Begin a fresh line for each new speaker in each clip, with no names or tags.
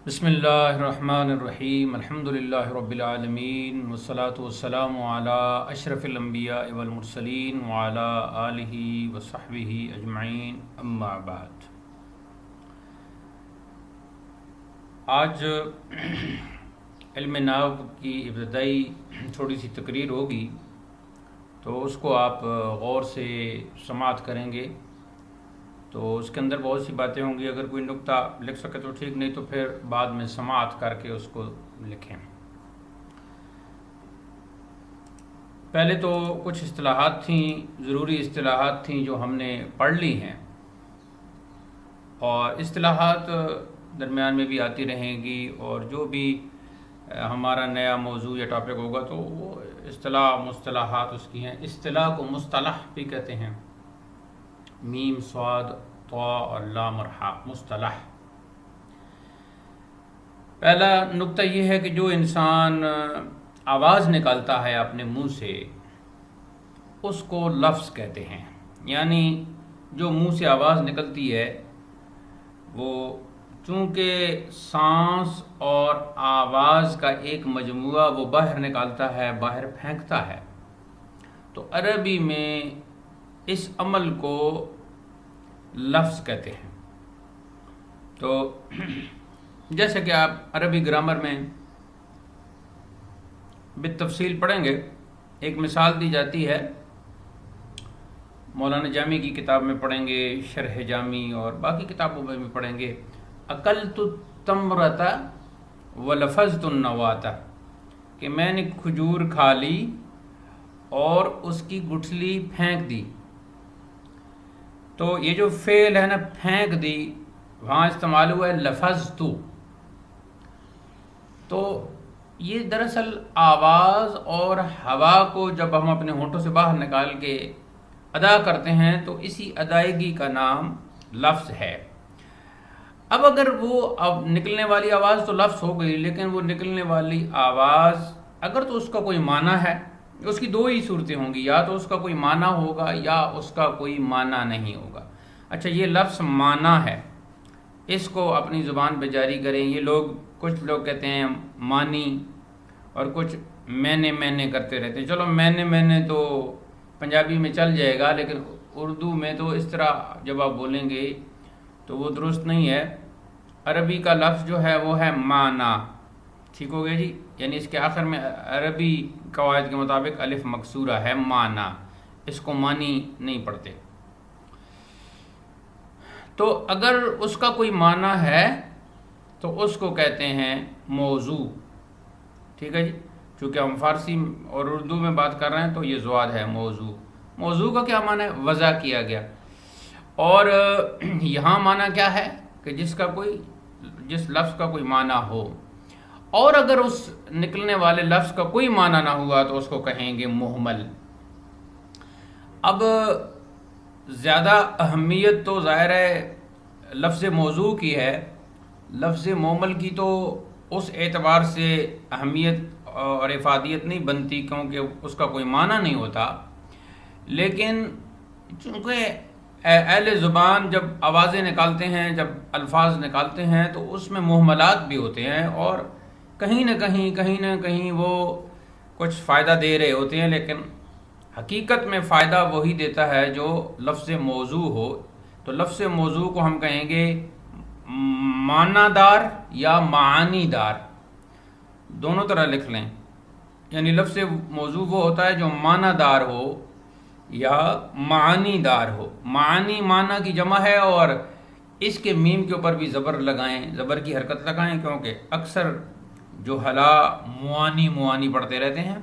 بسم اللہ الرحمن الرحیم الحمدللہ رب العالمین والصلاة والسلام علی اشرف الانبیاء والمرسلین وعلی آلہ وصحبہ اجمعین اما بعد۔ آج علم نحو کی ابتدائی تھوڑی سی تقریر ہوگی، تو اس کو آپ غور سے سماعت کریں گے تو اس کے اندر بہت سی باتیں ہوں گی۔ اگر کوئی نقطہ لکھ سکے تو ٹھیک، نہیں تو پھر بعد میں سماعت کر کے اس کو لکھیں۔ پہلے تو کچھ اصطلاحات تھیں، ضروری اصطلاحات تھیں جو ہم نے پڑھ لی ہیں، اور اصطلاحات درمیان میں بھی آتی رہیں گی، اور جو بھی ہمارا نیا موضوع یا ٹاپک ہوگا تو وہ مصطلحات اس کی ہیں۔ اصطلاح کو مصطلح بھی کہتے ہیں، میم صاد طا اور لام اور ہا، مصطلح۔ پہلا نقطہ یہ ہے کہ جو انسان آواز نکالتا ہے اپنے منہ سے اس کو لفظ کہتے ہیں، یعنی جو منہ سے آواز نکلتی ہے وہ چونکہ سانس اور آواز کا ایک مجموعہ وہ باہر نکالتا ہے، باہر پھینکتا ہے، تو عربی میں اس عمل کو لفظ کہتے ہیں۔ تو جیسے کہ آپ عربی گرامر میں بالتفصیل پڑھیں گے، ایک مثال دی جاتی ہے، مولانا جامی کی کتاب میں پڑھیں گے، شرح جامی اور باقی کتابوں میں بھی پڑھیں گے، اکلت التمرۃ ولفظت النواۃ، کہ میں نے کھجور کھا لی اور اس کی گٹھلی پھینک دی۔ تو یہ جو فعل ہے نا، پھینک دی، وہاں استعمال ہوا ہے لفظت۔ تو یہ دراصل آواز اور ہوا کو جب ہم اپنے ہونٹوں سے باہر نکال کے ادا کرتے ہیں تو اسی ادائیگی کا نام لفظ ہے۔ اب اگر اب نکلنے والی آواز تو لفظ ہو گئی، لیکن وہ نکلنے والی آواز اگر تو اس کا کوئی معنی ہے، اس کی دو ہی صورتیں ہوں گی، یا تو اس کا کوئی معنی ہوگا یا اس کا کوئی معنی نہیں ہوگا۔ اچھا، یہ لفظ معنی ہے، اس کو اپنی زبان پہ جاری کریں۔ یہ کچھ لوگ کہتے ہیں معنی، اور کچھ میں نے کرتے رہتے ہیں۔ چلو میں نے تو پنجابی میں چل جائے گا، لیکن اردو میں تو اس طرح جب آپ بولیں گے تو وہ درست نہیں ہے۔ عربی کا لفظ جو ہے وہ ہے معنی، ٹھیک ہو گیا جی؟ یعنی اس کے آخر میں عربی قواعد کے مطابق الف مکسورہ ہے، معنی، اس کو معنی نہیں پڑھتے۔ تو اگر اس کا کوئی معنی ہے تو اس کو کہتے ہیں موضوع، ٹھیک ہے جی؟ چونکہ ہم فارسی اور اردو میں بات کر رہے ہیں تو یہ زواد ہے موضوع۔ موضوع کا کیا معنی ہے؟ وضع کیا گیا۔ اور یہاں معنی کیا ہے کہ جس لفظ کا کوئی معنی ہو، اور اگر اس نکلنے والے لفظ کا کوئی معنی نہ ہوا تو اس کو کہیں گے مہمل۔ اب زیادہ اہمیت تو ظاہر ہے لفظ موضوع کی ہے، لفظ مہمل کی تو اس اعتبار سے اہمیت اور افادیت نہیں بنتی کیونکہ اس کا کوئی معنی نہیں ہوتا، لیکن چونکہ اہل زبان جب آوازیں نکالتے ہیں، جب الفاظ نکالتے ہیں تو اس میں مہملات بھی ہوتے ہیں، اور کہیں نہ کہیں وہ کچھ فائدہ دے رہے ہوتے ہیں، لیکن حقیقت میں فائدہ وہی دیتا ہے جو لفظ موضوع ہو۔ تو لفظ موضوع کو ہم کہیں گے معنی دار یا معانی دار، دونوں طرح لکھ لیں۔ یعنی لفظ موضوع وہ ہوتا ہے جو معنی دار ہو یا معانی دار ہو۔ معانی معنی کی جمع ہے، اور اس کے میم کے اوپر بھی زبر لگائیں، زبر کی حرکت لگائیں، کیونکہ اکثر جو حلا موانی پڑھتے رہتے ہیں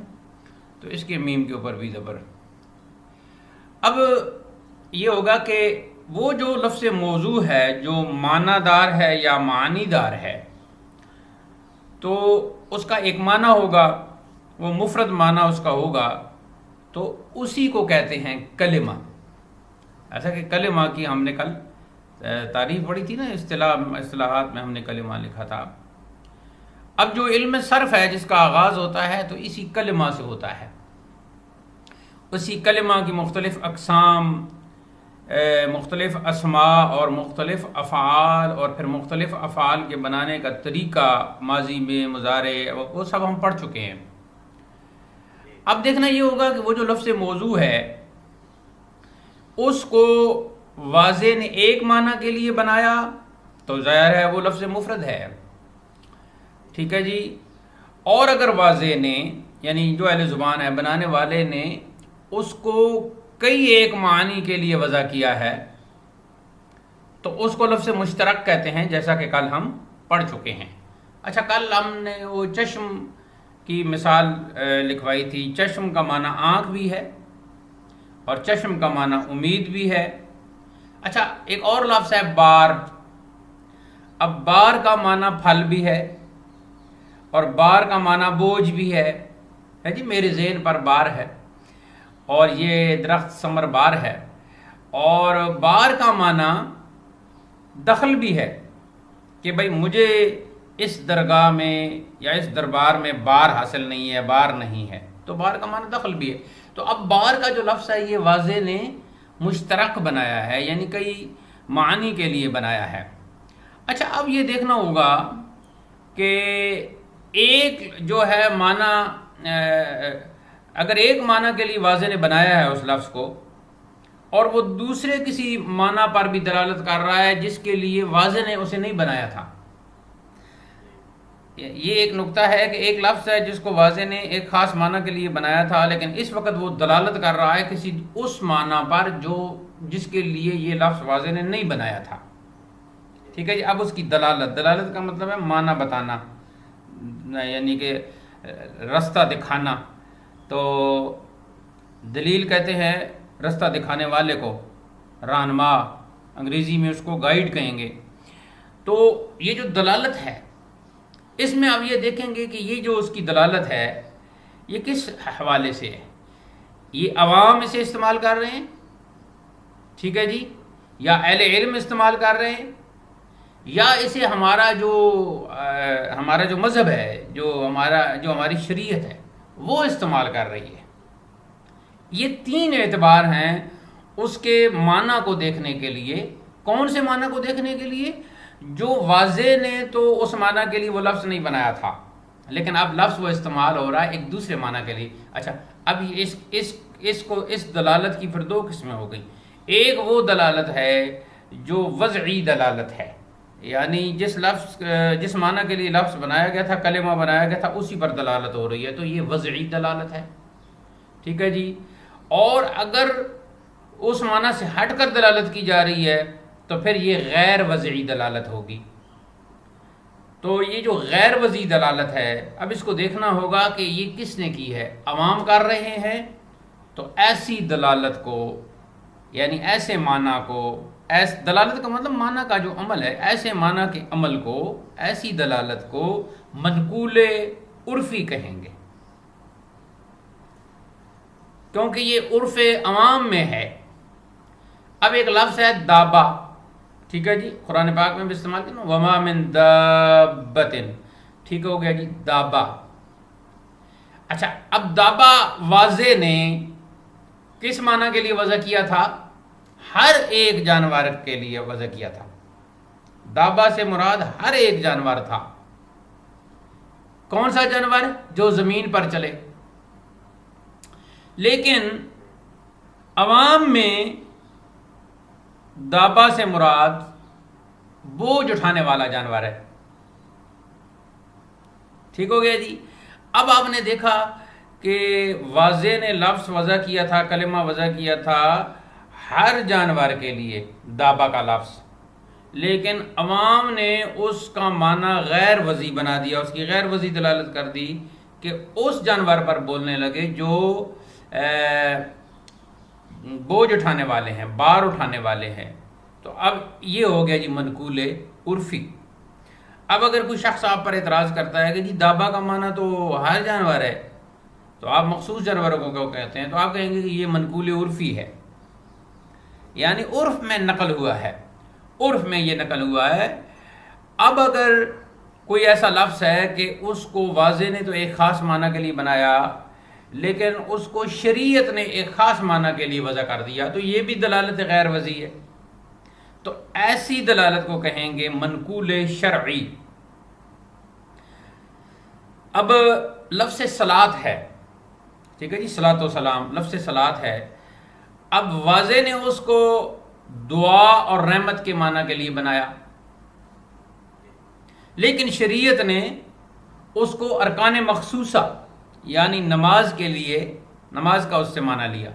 تو اس کے میم کے اوپر بھی زبر۔ اب یہ ہوگا کہ وہ جو لفظ موضوع ہے جو معنی دار ہے یا معانی دار ہے، تو اس کا ایک معنی ہوگا، وہ مفرد معنی اس کا ہوگا، تو اسی کو کہتے ہیں کلمہ۔ ایسا کہ کلمہ کی ہم نے کل تعریف پڑھی تھی نا، اصطلاحات میں ہم نے کلمہ لکھا تھا۔ اب جو علم صرف ہے جس کا آغاز ہوتا ہے تو اسی کلمہ سے ہوتا ہے۔ اسی کلمہ کی مختلف اقسام مختلف اسماء اور مختلف افعال اور پھر مختلف افعال کے بنانے کا طریقہ ماضی میں مضارع وہ سب ہم پڑھ چکے ہیں. اب دیکھنا یہ ہوگا کہ وہ جو لفظ موضوع ہے اس کو واضح نے ایک معنی کے لیے بنایا تو ظاہر ہے وہ لفظ مفرد ہے. ٹھیک ہے جی. اور اگر واضح نے یعنی جو اہل زبان ہے بنانے والے نے اس کو کئی ایک معنی کے لیے وضع کیا ہے تو اس کو لفظ مشترک کہتے ہیں، جیسا کہ کل ہم پڑھ چکے ہیں. اچھا، کل ہم نے وہ چشم کی مثال لکھوائی تھی. چشم کا معنی آنکھ بھی ہے اور چشم کا معنی امید بھی ہے. اچھا، ایک اور لفظ ہے بار. اب بار کا معنی پھل بھی ہے اور بار کا معنی بوجھ بھی ہے جی، میرے ذہن پر بار ہے اور یہ درخت ثمر بار ہے. اور بار کا معنی دخل بھی ہے کہ بھائی مجھے اس درگاہ میں یا اس دربار میں بار حاصل نہیں ہے، بار نہیں ہے، تو بار کا معنی دخل بھی ہے. تو اب بار کا جو لفظ ہے یہ واضح نے مشترک بنایا ہے، یعنی کئی معنی کے لیے بنایا ہے. اچھا، اب یہ دیکھنا ہوگا کہ ایک جو ہے معنی اگر ایک معنی کے لیے واضح نے بنایا ہے اس لفظ کو اور وہ دوسرے کسی معنی پر بھی دلالت کر رہا ہے جس کے لیے واضح نے اسے نہیں بنایا تھا. یہ ایک نقطہ ہے کہ ایک لفظ ہے جس کو واضح نے ایک خاص معنی کے لیے بنایا تھا لیکن اس وقت وہ دلالت کر رہا ہے کسی اس معنی پر جس کے لیے یہ لفظ واضح نے نہیں بنایا تھا. ٹھیک ہے جی. اب اس کی دلالت کا مطلب ہے معنی بتانا، یعنی کہ رستہ دکھانا. تو دلیل کہتے ہیں رستہ دکھانے والے کو، رہنما، انگریزی میں اس کو گائیڈ کہیں گے. تو یہ جو دلالت ہے اس میں اب یہ دیکھیں گے کہ یہ جو اس کی دلالت ہے یہ کس حوالے سے ہے. یہ عوام اسے استعمال کر رہے ہیں، ٹھیک ہے جی، یا اہل علم استعمال کر رہے ہیں، یا اسے ہمارا جو مذہب ہے، جو ہماری شریعت ہے وہ استعمال کر رہی ہے. یہ تین اعتبار ہیں اس کے معنی کو دیکھنے کے لیے. کون سے معنی کو دیکھنے کے لیے؟ جو واضح نے تو اس معنی کے لیے وہ لفظ نہیں بنایا تھا لیکن اب لفظ وہ استعمال ہو رہا ہے ایک دوسرے معنی کے لیے. اچھا، اب اس دلالت کی پھر دو قسمیں ہو گئی. ایک وہ دلالت ہے جو وضعی دلالت ہے، یعنی جس معنی کے لیے لفظ بنایا گیا تھا، کلمہ بنایا گیا تھا، اسی پر دلالت ہو رہی ہے، تو یہ وضعی دلالت ہے. ٹھیک ہے جی. اور اگر اس معنی سے ہٹ کر دلالت کی جا رہی ہے تو پھر یہ غیر وضعی دلالت ہوگی. تو یہ جو غیر وضعی دلالت ہے اب اس کو دیکھنا ہوگا کہ یہ کس نے کی ہے. عوام کر رہے ہیں تو ایسی دلالت کو، یعنی ایسے معنی کو، دلالت کا مطلب معنی کا جو عمل ہے، ایسے معنی کے عمل کو، ایسی دلالت کو منقول عرفی کہیں گے، کیونکہ یہ عرف عوام میں ہے. اب ایک لفظ ہے دابہ، ٹھیک ہے جی، قرآن پاک میں بھی استعمال کرنا، وما من دابۃ، ٹھیک ہو گیا جی، دابہ. اچھا، اب دابہ واضح نے کس معنی کے لیے وضع کیا تھا؟ ہر ایک جانور کے لیے وضع کیا تھا. دابہ سے مراد ہر ایک جانور تھا. کون سا جانور؟ جو زمین پر چلے. لیکن عوام میں دابہ سے مراد بوجھ اٹھانے والا جانور ہے. ٹھیک ہو گیا جی. اب آپ نے دیکھا کہ واضح نے لفظ وضع کیا تھا، کلمہ وضع کیا تھا ہر جانور کے لیے، دابہ کا لفظ، لیکن عوام نے اس کا معنی غیر وضعی بنا دیا، اس کی غیر وضعی دلالت کر دی کہ اس جانور پر بولنے لگے جو بوجھ اٹھانے والے ہیں، بار اٹھانے والے ہیں. تو اب یہ ہو گیا جی منقول عرفی. اب اگر کوئی شخص آپ پر اعتراض کرتا ہے کہ جی دابہ کا معنی تو ہر جانور ہے، تو آپ مخصوص جانوروں کو کیوں کہتے ہیں؟ تو آپ کہیں گے کہ یہ منقول عرفی ہے، یعنی عرف میں نقل ہوا ہے، عرف میں یہ نقل ہوا ہے. اب اگر کوئی ایسا لفظ ہے کہ اس کو واضح نے تو ایک خاص معنی کے لیے بنایا لیکن اس کو شریعت نے ایک خاص معنی کے لیے وضع کر دیا، تو یہ بھی دلالت غیر وضعی ہے. تو ایسی دلالت کو کہیں گے منقول شرعی. اب لفظ صلاۃ ہے، ٹھیک ہے جی، صلاۃ و سلام لفظ صلاۃ ہے. اب واضح نے اس کو دعا اور رحمت کے معنی کے لیے بنایا، لیکن شریعت نے اس کو ارکان مخصوصہ یعنی نماز کے لیے، نماز کا اس سے معنی لیا.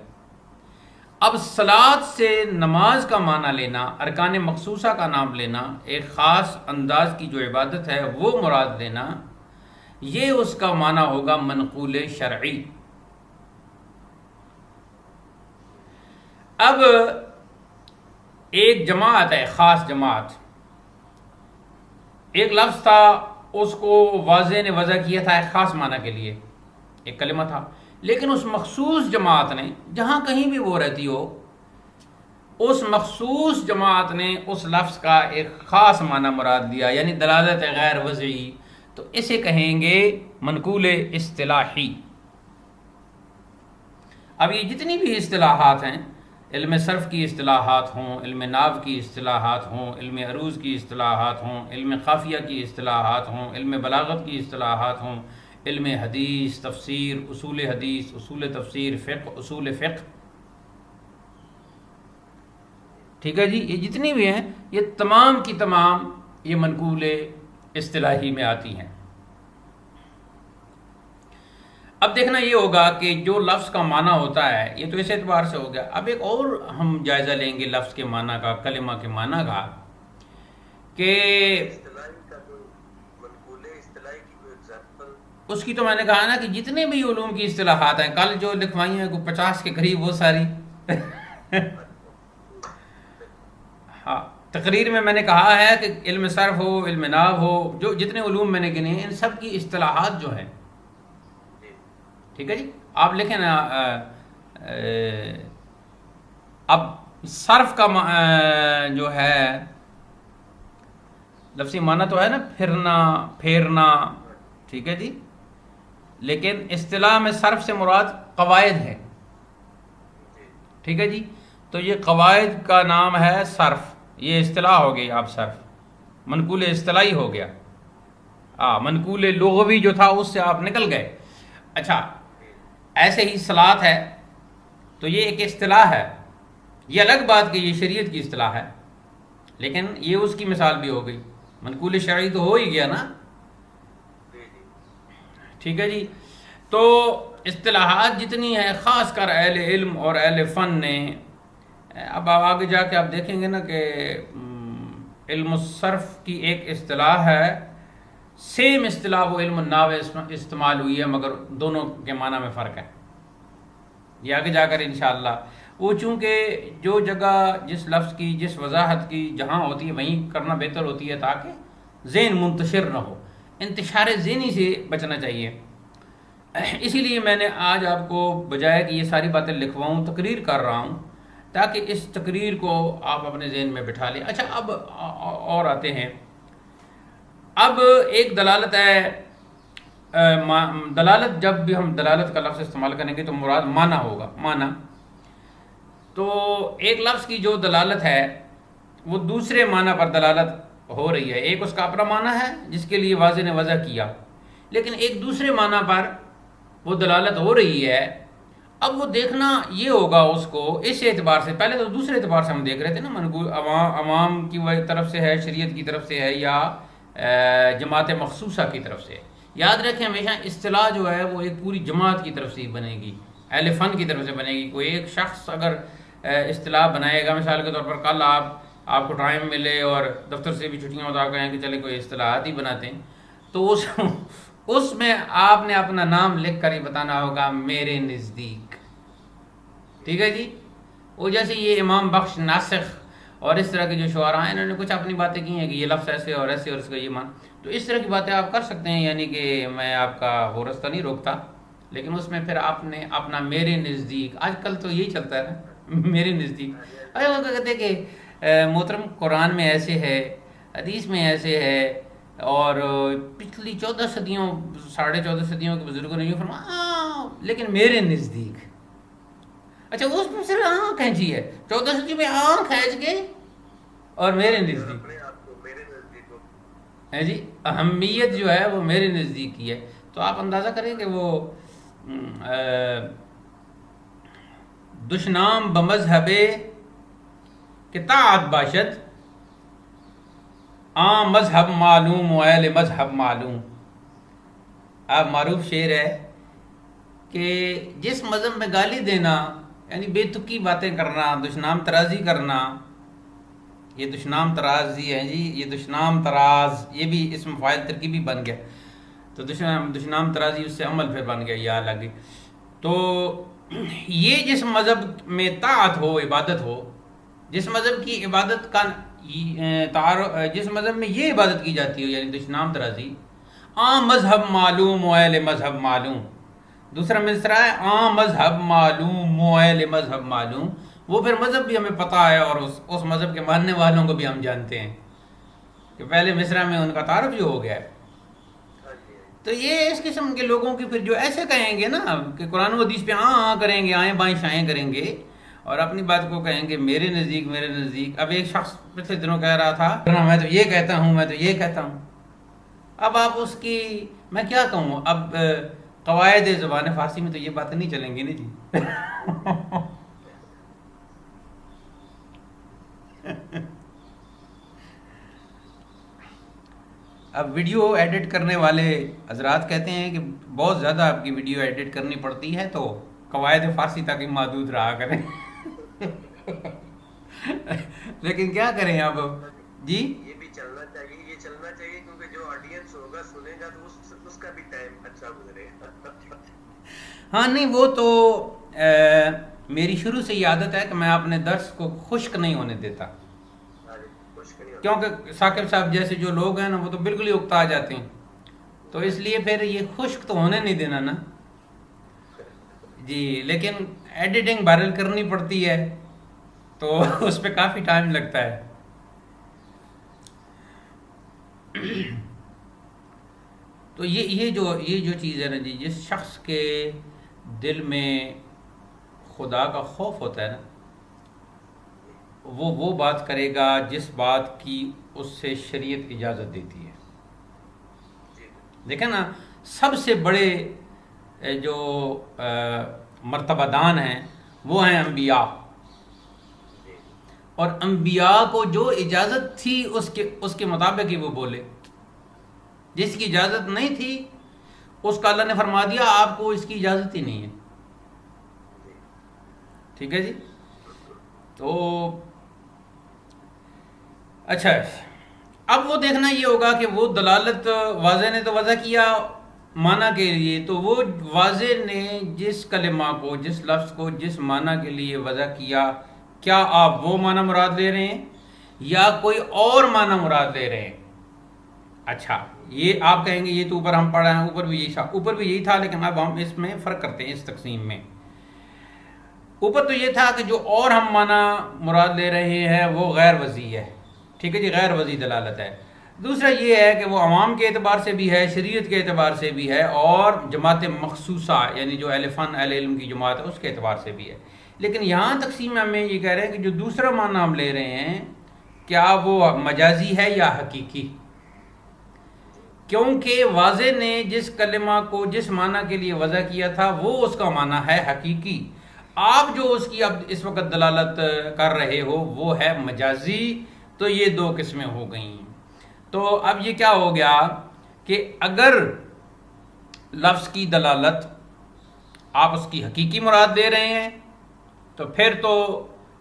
اب صلاۃ سے نماز کا معنی لینا، ارکان مخصوصہ کا نام لینا، ایک خاص انداز کی جو عبادت ہے وہ مراد لینا، یہ اس کا معنی ہوگا منقول شرعی. اب ایک جماعت ہے، خاص جماعت، ایک لفظ تھا اس کو واضح نے وضع کیا تھا ایک خاص معنی کے لیے، ایک کلمہ تھا، لیکن اس مخصوص جماعت نے جہاں کہیں بھی وہ رہتی ہو، اس مخصوص جماعت نے اس لفظ کا ایک خاص معنی مراد دیا، یعنی دلالت غیر وضعی. تو اسے کہیں گے منقول اصطلاحی. اب یہ جتنی بھی اصطلاحات ہیں، علم صرف کی اصطلاحات ہوں، علم نحو کی اصطلاحات ہوں، علم عروض کی اصطلاحات ہوں، علم قافیہ کی اصطلاحات ہوں، علم بلاغت کی اصطلاحات ہوں، علم حدیث، تفسیر، حدیث، اصول تفسیر، فقہ، اصول فقہ، ٹھیک ہے جی، یہ جتنی بھی ہیں یہ تمام کی تمام یہ منقول اصطلاحی میں آتی ہیں. اب دیکھنا یہ ہوگا کہ جو لفظ کا معنی ہوتا ہے یہ تو اس اعتبار سے ہو گیا. اب ایک اور ہم جائزہ لیں گے لفظ کے معنی کا، کلمہ کے معنی کا، کہ اس کی تو میں نے کہا نا کہ جتنے بھی علوم کی اصطلاحات ہیں، کل جو لکھوائی ہیں کوئی 50 کے قریب وہ ساری ہاں، تقریر میں نے کہا ہے کہ علم صرف ہو، علم نحو ہو، جو جتنے علوم میں نے گنے ہیں ان سب کی اصطلاحات جو ہیں، ٹھیک ہے جی، آپ لکھیں نا. اب صرف کا جو ہے لفظی معنی تو ہے نا پھرنا، پھیرنا، ٹھیک ہے جی، لیکن اصطلاح میں صرف سے مراد قواعد ہے، ٹھیک ہے جی. تو یہ قواعد کا نام ہے صرف، یہ اصطلاح ہو گئی. آپ صرف منقول اصطلاحی ہو گیا. منقول لغوی جو تھا اس سے آپ نکل گئے. اچھا، ایسے ہی صلاۃ ہے تو یہ ایک اصطلاح ہے. یہ الگ بات کہ یہ شریعت کی اصطلاح ہے، لیکن یہ اس کی مثال بھی ہو گئی. منقول شرعی تو ہو ہی گیا نا، ٹھیک ہے جی. تو اصطلاحات جتنی ہیں، خاص کر اہل علم اور اہل فن نے، اب آگے جا کے آپ دیکھیں گے نا کہ علم الصرف کی ایک اصطلاح ہے، سیم اصطلاح وہ علم النحو استعمال ہوئی ہے، مگر دونوں کے معنی میں فرق ہے. یہ آگے جا کر انشاءاللہ وہ چونکہ جو جگہ جس لفظ کی، جس وضاحت کی جہاں ہوتی ہے وہیں کرنا بہتر ہوتی ہے، تاکہ ذہن منتشر نہ ہو، انتشار ذہنی سے بچنا چاہیے. اسی لیے میں نے آج آپ کو بجائے کہ یہ ساری باتیں لکھواؤں، تقریر کر رہا ہوں تاکہ اس تقریر کو آپ اپنے ذہن میں بٹھا لیں. اچھا، اب اور آتے ہیں. اب ایک دلالت ہے، دلالت، جب بھی ہم دلالت کا لفظ استعمال کریں گے تو مراد معنی ہوگا. معنی تو ایک لفظ کی جو دلالت ہے وہ دوسرے معنی پر دلالت ہو رہی ہے. ایک اس کا اپنا معنی ہے جس کے لیے واضح نے وضع کیا، لیکن ایک دوسرے معنی پر وہ دلالت ہو رہی ہے. اب وہ دیکھنا یہ ہوگا اس کو اس اعتبار سے، پہلے تو دوسرے اعتبار سے ہم دیکھ رہے تھے نا، منقول عوام کی طرف سے ہے، شریعت کی طرف سے ہے، یا جماعت مخصوصہ کی طرف سے. یاد رکھیں ہمیشہ اصطلاح جو ہے وہ ایک پوری جماعت کی طرف سے ہی بنے گی، اہل فن کی طرف سے بنے گی. کوئی ایک شخص اگر اصطلاح بنائے گا، مثال کے طور پر کل آپ کو ٹائم ملے اور دفتر سے بھی چھٹیاں ہو تو آپ کہیں کہ چلے کوئی اصطلاحات ہی بناتے ہیں، تو اس میں آپ نے اپنا نام لکھ کر ہی بتانا ہوگا میرے نزدیک، ٹھیک ہے جی. وہ جیسے یہ امام بخش ناسخ اور اس طرح کے جو شعراء ہیں، انہوں نے کچھ اپنی باتیں کی ہیں کہ یہ لفظ ایسے اور ایسے اور اس کا یہ مان، تو اس طرح کی باتیں آپ کر سکتے ہیں. یعنی کہ میں آپ کا وہ رستہ نہیں روکتا، لیکن اس میں پھر آپ نے اپنا میرے نزدیک، آج کل تو یہی چلتا ہے نا میرے نزدیک. ارے وہ کہتے ہیں کہ محترم قرآن میں ایسے ہے، حدیث میں ایسے ہے، اور پچھلی 14 صدیوں 14.5 صدیوں کے بزرگوں نے یوں فرمایا. لیکن میرے نزدیک. اچھا اس میں صرف آنکھ کھینچی ہے 14 میں آنکھ کھینچ کے اور میرے نزدیک ہے جی. اہمیت جو ہے وہ میرے نزدیک کی ہے. تو آپ اندازہ کریں کہ وہ دشنام بمذہب کہ طاعت باشد عام مذہب معلوم و اہل مذہب معلوم. آپ معروف شعر ہے کہ جس مذہب میں گالی دینا یعنی بے تکی باتیں کرنا، دشنام ترازی کرنا، یہ دشنام ترازی ہے جی، یہ دشنام تراز، یہ بھی اسم فاعل ترکیبی بن گیا. تو دشنام ترازی اس سے عمل پھر بن گیا، یا لگی. تو یہ جس مذہب میں طاعت ہو، عبادت ہو، جس مذہب کی عبادت کا جس مذہب میں یہ عبادت کی جاتی ہو یعنی دشنام ترازی، عام مذہب معلوم و اہل مذہب معلوم. دوسرا مصرع ہے عام مذہب معلوم و اہل مذہب معلوم. وہ پھر مذہب بھی ہمیں پتہ ہے اور اس مذہب کے ماننے والوں کو بھی ہم جانتے ہیں کہ پہلے مصرع میں ان کا تعارف جو ہو گیا ہے. تو یہ اس قسم کے لوگوں کی پھر جو ایسے کہیں گے نا کہ قرآن و حدیث پہ ہاں کریں گے، آئیں بائیں شائیں کریں گے اور اپنی بات کو کہیں گے میرے نزدیک میرے نزدیک. اب ایک شخص پچھلے دنوں کہہ رہا تھا میں تو یہ کہتا ہوں، میں تو یہ کہتا ہوں. اب آپ اس کی میں کیا کہوں، اب قواعد زبان فارسی میں تو یہ باتیں نہیں چلیں گی نا جی. اب ویڈیو ایڈٹ کرنے والے حضرات کہتے ہیں کہ بہت زیادہ آپ کی ویڈیو ایڈٹ کرنی پڑتی ہے تو قواعد فارسی تک ہی محدود رہا کریں. لیکن کیا کریں اب جی.
یہ بھی چلنا چاہیے، یہ چلنا چاہیے کیونکہ جو آڈینس ہوگا سنے گا تو اس کا بھی ٹائم اچھا گزرے گا.
ہاں نہیں وہ تو میری شروع سے یہ عادت ہے کہ میں اپنے درس کو خشک نہیں ہونے دیتا، کیونکہ ثاقب صاحب جیسے جو لوگ ہیں نا وہ تو بالکل ہی اکتا جاتے ہیں. تو اس لیے پھر یہ خشک تو ہونے نہیں دینا نا جی. لیکن ایڈیٹنگ بہرحال کرنی پڑتی ہے تو اس پہ کافی ٹائم لگتا ہے. تو یہ جو چیز ہے نا جی، جس شخص کے دل میں خدا کا خوف ہوتا ہے نا وہ بات کرے گا جس بات کی اس سے شریعت اجازت دیتی ہے. دیکھیں نا سب سے بڑے جو مرتبہ دان ہیں وہ ہیں انبیاء، اور انبیاء کو جو اجازت تھی اس کے مطابق ہی وہ بولے. جس کی اجازت نہیں تھی اس کا اللہ نے فرما دیا آپ کو اس کی اجازت ہی نہیں ہے. ٹھیک ہے جی. تو اچھا اب وہ دیکھنا یہ ہوگا کہ وہ دلالت واضح نے تو وضع کیا معنی کے لیے، تو وہ واضح نے جس کلمہ کو، جس لفظ کو جس معنی کے لیے وضع کیا، کیا آپ وہ معنی مراد لے رہے ہیں یا کوئی اور معنی مراد لے رہے ہیں؟ اچھا یہ آپ کہیں گے یہ تو اوپر ہم پڑھ رہے ہیں، اوپر بھی یہی تھا لیکن اب ہم اس میں فرق کرتے ہیں. اس تقسیم میں اوپر تو یہ تھا کہ جو اور ہم معنی مراد لے رہے ہیں وہ غیر وضعی ہے. ٹھیک ہے جی، غیر وضعی دلالت ہے. دوسرا یہ ہے کہ وہ عوام کے اعتبار سے بھی ہے، شریعت کے اعتبار سے بھی ہے، اور جماعت مخصوصہ یعنی جو اہل فن اہل علم کی جماعت ہے اس کے اعتبار سے بھی ہے. لیکن یہاں تقسیم میں ہمیں یہ کہہ رہے ہیں کہ جو دوسرا معنی ہم لے رہے ہیں کیا وہ مجازی ہے یا حقیقی، کیونکہ واضح نے جس کلمہ کو جس معنی کے لیے وضع کیا تھا وہ اس کا معنی ہے حقیقی. آپ جو اس کی اب اس وقت دلالت کر رہے ہو وہ ہے مجازی. تو یہ دو قسمیں ہو گئیں. تو اب یہ کیا ہو گیا کہ اگر لفظ کی دلالت آپ اس کی حقیقی مراد دے رہے ہیں تو پھر تو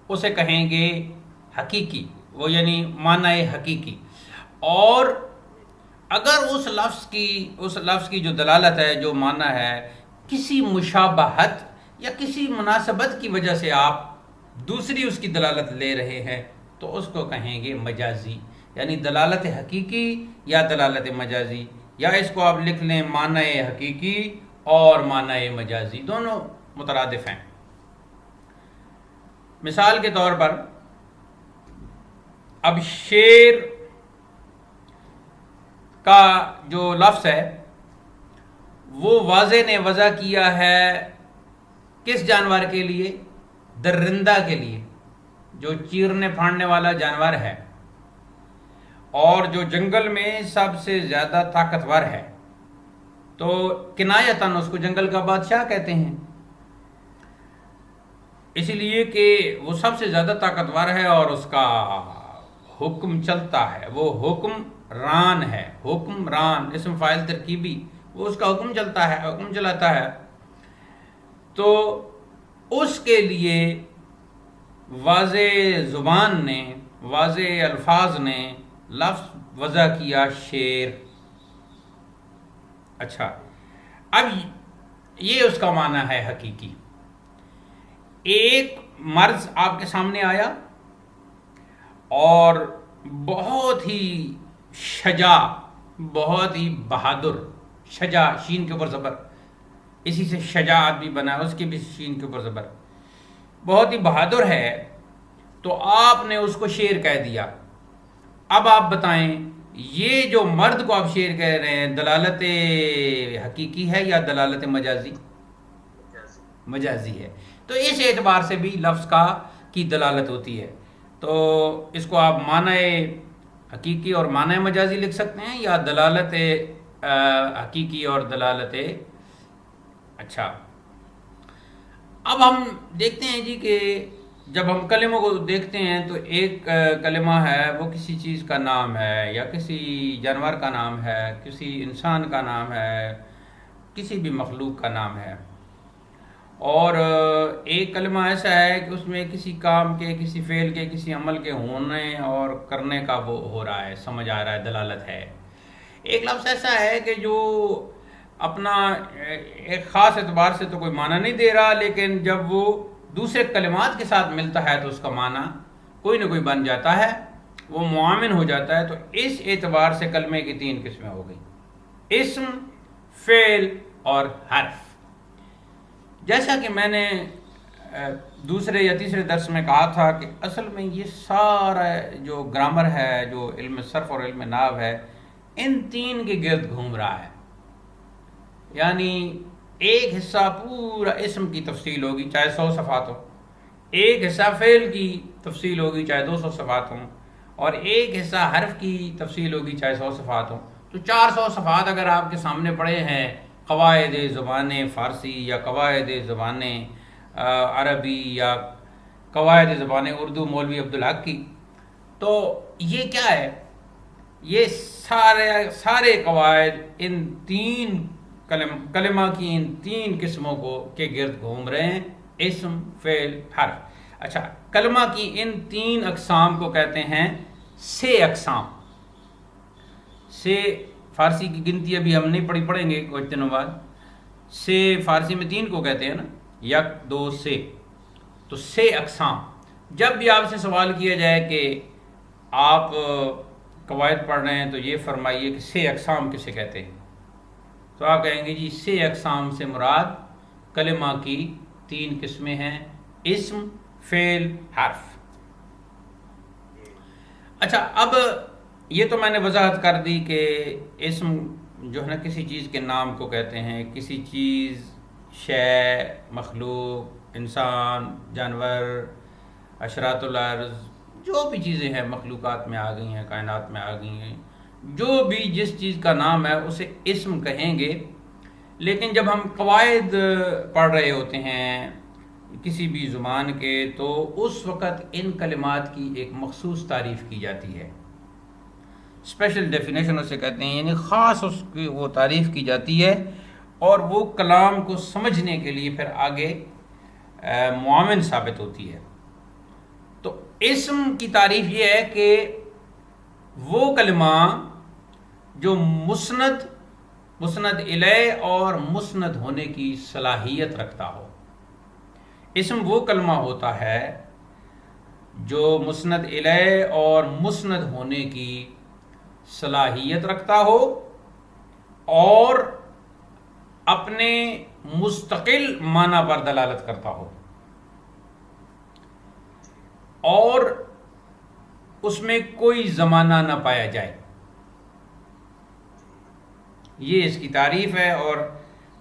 اسے کہیں گے حقیقی، وہ یعنی معنی حقیقی. اور اگر اس لفظ کی جو دلالت ہے، جو معنی ہے، کسی مشابہت یا کسی مناسبت کی وجہ سے آپ دوسری اس کی دلالت لے رہے ہیں تو اس کو کہیں گے مجازی، یعنی دلالت حقیقی یا دلالت مجازی، یا اس کو آپ لکھ لیں معنی حقیقی اور معنی مجازی، دونوں مترادف ہیں. مثال کے طور پر اب شیر کا جو لفظ ہے وہ واضح نے وضع کیا ہے کس جانور کے لیے؟ درندہ کے لیے، جو چیرنے پھاڑنے والا جانور ہے اور جو جنگل میں سب سے زیادہ طاقتور ہے، تو کنایتاً اس کو جنگل کا بادشاہ کہتے ہیں، اس لیے کہ وہ سب سے زیادہ طاقتور ہے اور اس کا حکم چلتا ہے، وہ حکم ران ہے، حکم ران اسم فاعل ترکیبی، وہ اس کا حکم چلتا ہے، حکم چلاتا ہے، تو اس کے لیے واضح زبان نے، واضح الفاظ نے لفظ وضع کیا شیر۔ اچھا، اب یہ اس کا معنی ہے حقیقی۔ ایک مرض آپ کے سامنے آیا اور بہت ہی شجاع، بہت ہی بہادر، شجاع شین کے اوپر زبر، اسی سے شجاعت بھی بنا، اس کی بھی شین کے اوپر زبر، بہت ہی بہادر ہے، تو آپ نے اس کو شیر کہہ دیا۔ اب آپ بتائیں یہ جو مرد کو آپ شیر کہہ رہے ہیں دلالت حقیقی ہے یا دلالت مجازی؟ مجازی ہے، تو اس اعتبار سے بھی لفظ کی دلالت ہوتی ہے، تو اس کو آپ معنی حقیقی اور معنی مجازی لکھ سکتے ہیں، یا دلالت حقیقی اور دلالت۔ اچھا، اب ہم دیکھتے ہیں جی کہ جب ہم کلموں کو دیکھتے ہیں تو ایک کلمہ ہے وہ کسی چیز کا نام ہے، یا کسی جانور کا نام ہے، کسی انسان کا نام ہے، کسی بھی مخلوق کا نام ہے، اور ایک کلمہ ایسا ہے کہ اس میں کسی کام کے، کسی فعل کے، کسی عمل کے ہونے اور کرنے کا وہ ہو رہا ہے، سمجھ آ رہا ہے، دلالت ہے۔ ایک لفظ ایسا ہے کہ جو اپنا ایک خاص اعتبار سے تو کوئی معنی نہیں دے رہا، لیکن جب وہ دوسرے کلمات کے ساتھ ملتا ہے تو اس کا معنی کوئی نہ کوئی بن جاتا ہے، وہ معاون ہو جاتا ہے۔ تو اس اعتبار سے کلمے کی 3 قسمیں ہو گئی، اسم، فعل اور حرف۔ جیسا کہ میں نے دوسرے یا تیسرے درس میں کہا تھا کہ اصل میں یہ سارا جو گرامر ہے، جو علم صرف اور علم نحو ہے، ان 3 کے گرد گھوم رہا ہے، یعنی ایک حصہ پورا اسم کی تفصیل ہوگی چاہے 100 صفحات ہو، ایک حصہ فعل کی تفصیل ہوگی چاہے 200 صفحات ہوں، اور ایک حصہ حرف کی تفصیل ہوگی چاہے 100 صفحات ہوں۔ تو 400 صفحات اگر آپ کے سامنے پڑے ہیں قواعد زبان فارسی یا قواعد زبان عربی یا قواعد زبان اردو مولوی عبدالحق کی، تو یہ کیا ہے؟ یہ سارے قواعد ان 3 کلمہ کی ان 3 قسموں کے گرد گھوم رہے ہیں، اسم، فعل، حرف۔ اچھا، کلمہ کی ان 3 اقسام کو کہتے ہیں سے اقسام۔ سے فارسی کی گنتی ابھی ہم نہیں پڑھیں گے کچھ دنوں بعد۔ سے فارسی میں 3 کو کہتے ہیں نا، 1 2 سے، تو سے اقسام۔ جب بھی آپ سے سوال کیا جائے کہ آپ قواعد پڑھ رہے ہیں تو یہ فرمائیے کہ سے اقسام کسے کہتے ہیں، تو آپ کہیں گے جی سے اقسام سے مراد کلمہ کی 3 قسمیں ہیں، اسم، فعل، حرف۔ اچھا، اب یہ تو میں نے وضاحت کر دی کہ اسم جو ہے نا کسی چیز کے نام کو کہتے ہیں، کسی چیز، شے، مخلوق، انسان، جانور، حشرات الارض، جو بھی چیزیں ہیں مخلوقات میں آ گئی ہیں، کائنات میں آ گئی ہیں، جو بھی جس چیز کا نام ہے اسے اسم کہیں گے۔ لیکن جب ہم قواعد پڑھ رہے ہوتے ہیں کسی بھی زبان کے، تو اس وقت ان کلمات کی ایک مخصوص تعریف کی جاتی ہے، اسپیشل ڈیفینیشن اسے کہتے ہیں، یعنی خاص اس کی وہ تعریف کی جاتی ہے، اور وہ کلام کو سمجھنے کے لیے پھر آگے معاون ثابت ہوتی ہے۔ تو اسم کی تعریف یہ ہے کہ وہ کلمہ جو مسند الیہ اور مسند ہونے کی صلاحیت رکھتا ہو۔ اسم وہ کلمہ ہوتا ہے جو مسند الیہ اور مسند ہونے کی صلاحیت رکھتا ہو اور اپنے مستقل معنی پر دلالت کرتا ہو، اور اس میں کوئی زمانہ نہ پایا جائے، یہ اس کی تعریف ہے۔ اور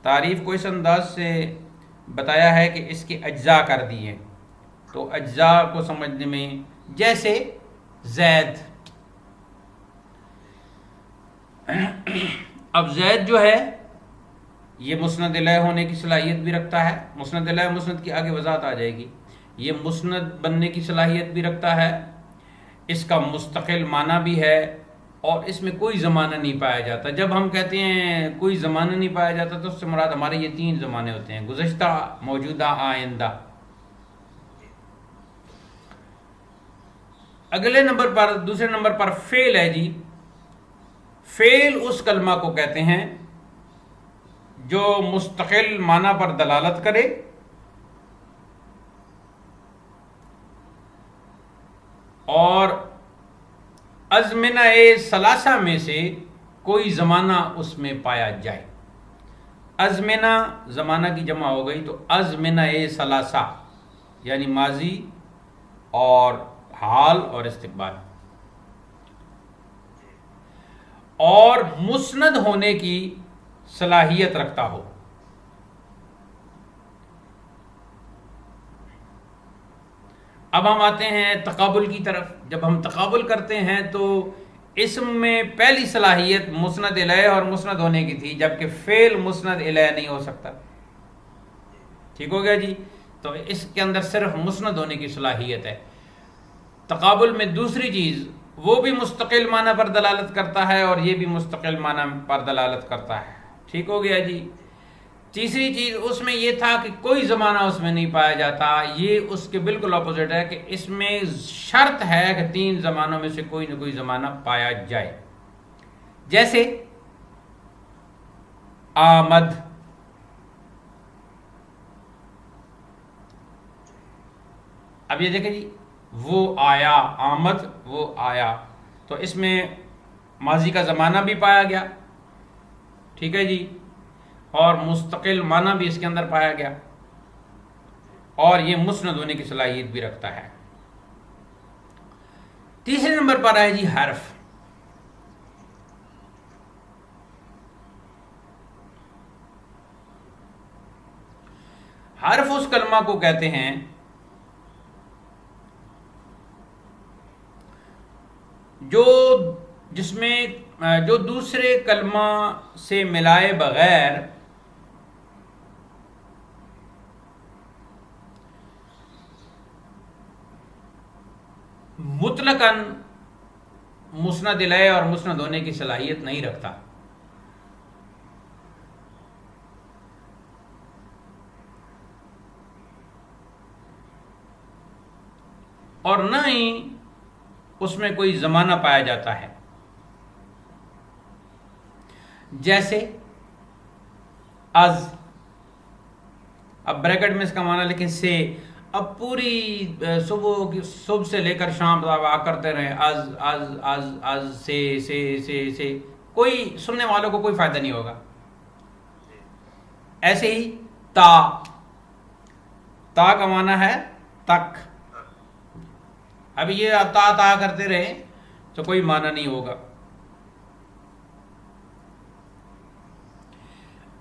تعریف کو اس انداز سے بتایا ہے کہ اس کے اجزاء کر دیے. تو اجزاء کو سمجھنے میں جیسے زید. اب زید جو ہے یہ مسند الیہ ہونے کی صلاحیت بھی رکھتا ہے. مسند الیہ مسند کی آگے وضاحت آ جائے گی. یہ مسند بننے کی صلاحیت بھی رکھتا ہے, اس کا مستقل معنی بھی ہے, اور اس میں کوئی زمانہ نہیں پایا جاتا. جب ہم کہتے ہیں کوئی زمانہ نہیں پایا جاتا تو اس سے مراد ہمارے یہ 3 زمانے ہوتے ہیں: گزشتہ, موجودہ, آئندہ. اگلے نمبر پر, دوسرے نمبر پر فعل ہے جی. فعل اس کلمہ کو کہتے ہیں جو مستقل معنی پر دلالت کرے اور ازمنہ ثلاثہ میں سے کوئی زمانہ اس میں پایا جائے. ازمنہ زمانہ کی جمع ہو گئی, تو ازمنہ ثلاثہ یعنی ماضی اور حال اور استقبال. اور مسند ہونے کی صلاحیت رکھتا ہو. اب ہم آتے ہیں تقابل کی طرف. جب ہم تقابل کرتے ہیں تو اسم میں پہلی صلاحیت مسند الیہ اور مسند ہونے کی تھی, جبکہ فعل مسند الیہ نہیں ہو سکتا. ٹھیک ہو گیا جی. تو اس کے اندر صرف مسند ہونے کی صلاحیت ہے. تقابل میں دوسری چیز, وہ بھی مستقل معنی پر دلالت کرتا ہے اور یہ بھی مستقل معنی پر دلالت کرتا ہے. ٹھیک ہو گیا جی. تیسری چیز اس میں یہ تھا کہ کوئی زمانہ اس میں نہیں پایا جاتا. یہ اس کے بالکل اپوزٹ ہے کہ اس میں شرط ہے کہ 3 زمانوں میں سے کوئی نہ کوئی زمانہ پایا جائے. جیسے آمد. اب یہ دیکھیں جی, وہ آیا, آمد وہ آیا, تو اس میں ماضی کا زمانہ بھی پایا گیا. ٹھیک ہے جی. اور مستقل معنی بھی اس کے اندر پایا گیا, اور یہ مسند ہونے کی صلاحیت بھی رکھتا ہے. تیسرے نمبر پر ہے جی حرف. حرف اس کلمہ کو کہتے ہیں جس میں جو دوسرے کلمہ سے ملائے بغیر مطلقاً مسند الیہ اور مسند ہونے کی صلاحیت نہیں رکھتا. اور نہ ہی اس میں کوئی زمانہ پایا جاتا ہے. جیسے از. اب بریکٹ میں اس کا معنی لکھیں سے. اب پوری صبح سے لے کر شام تک آ کرتے رہے از از از از سے کوئی سننے والوں کو کوئی فائدہ نہیں ہوگا. ایسے ہی تا. تا کا معنی ہے تک. اب یہ تا کرتے رہے تو کوئی معنی نہیں ہوگا.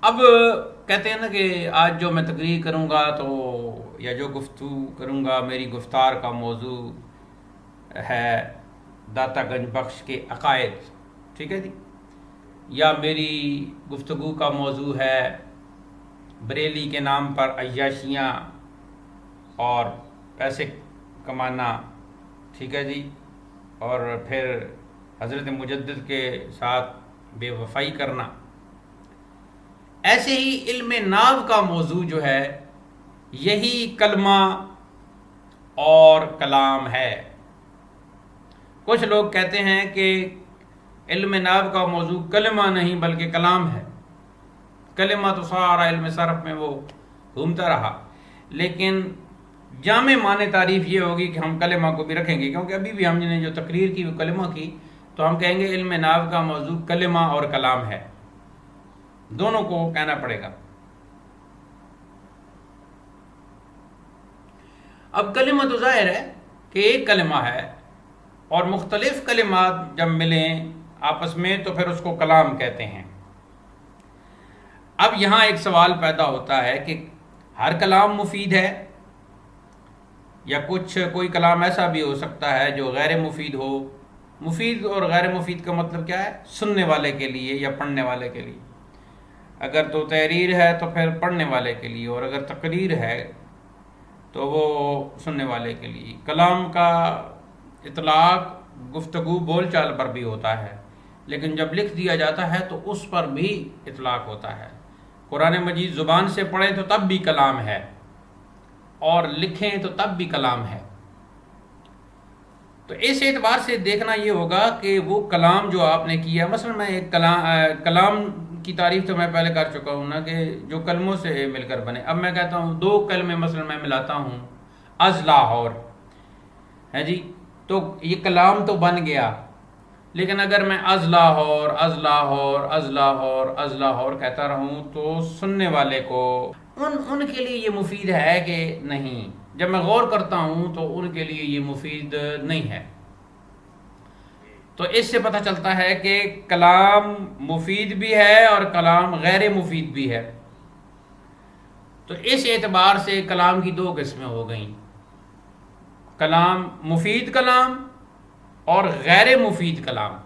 اب کہتے ہیں نا کہ آج جو میں تقریر کروں گا تو یا جو گفتگو کروں گا, میری گفتار کا موضوع ہے داتا گنج بخش کے عقائد. ٹھیک ہے جی. یا میری گفتگو کا موضوع ہے بریلی کے نام پر عیاشیاں اور پیسے کمانا. ٹھیک ہے جی. اور پھر حضرت مجدد کے ساتھ بے وفائی کرنا. ایسے ہی علم ناو کا موضوع جو ہے یہی کلمہ اور کلام ہے. کچھ لوگ کہتے ہیں کہ علم ناو کا موضوع کلمہ نہیں بلکہ کلام ہے. کلمہ تو سارا علم صرف میں وہ گھومتا رہا, لیکن جامع معنی تعریف یہ ہوگی کہ ہم کلمہ کو بھی رکھیں گے, کیونکہ ابھی بھی ہم نے جو تقریر کی وہ کلمہ کی, تو ہم کہیں گے علم ناو کا موضوع کلمہ اور کلام ہے. دونوں کو کہنا پڑے گا. اب کلمہ تو ظاہر ہے کہ ایک کلمہ ہے, اور مختلف کلمات جب ملیں آپس میں تو پھر اس کو کلام کہتے ہیں. اب یہاں ایک سوال پیدا ہوتا ہے کہ ہر کلام مفید ہے یا کوئی کلام ایسا بھی ہو سکتا ہے جو غیر مفید ہو. مفید اور غیر مفید کا مطلب کیا ہے؟ سننے والے کے لیے یا پڑھنے والے کے لیے. اگر تو تحریر ہے تو پھر پڑھنے والے کے لیے، اور اگر تقریر ہے تو وہ سننے والے کے لیے. کلام کا اطلاق گفتگو بول چال پر بھی ہوتا ہے، لیکن جب لکھ دیا جاتا ہے تو اس پر بھی اطلاق ہوتا ہے. قرآن مجید زبان سے پڑھیں تو تب بھی کلام ہے، اور لکھیں تو تب بھی کلام ہے. تو اس اعتبار سے دیکھنا یہ ہوگا کہ وہ کلام جو آپ نے کیا، مثلا میں ایک کلام کی تعریف تو میں پہلے کر چکا ہوں نا، کہ جو کلموں سے مل کر بنے. اب میں کہتا ہوں 2 کلمے مثلا میں ملاتا ہوں، از لاہور ہے جی، تو یہ کلام تو بن گیا. لیکن اگر میں از لاہور از لاہور از لاہور از لاہور کہتا رہوں تو سننے والے کو ان کے لیے یہ مفید ہے کہ نہیں؟ جب میں غور کرتا ہوں تو ان کے لیے یہ مفید نہیں ہے. تو اس سے پتہ چلتا ہے کہ کلام مفید بھی ہے اور کلام غیر مفید بھی ہے. تو اس اعتبار سے کلام کی 2 قسمیں ہو گئیں، کلام مفید کلام اور غیر مفید کلام.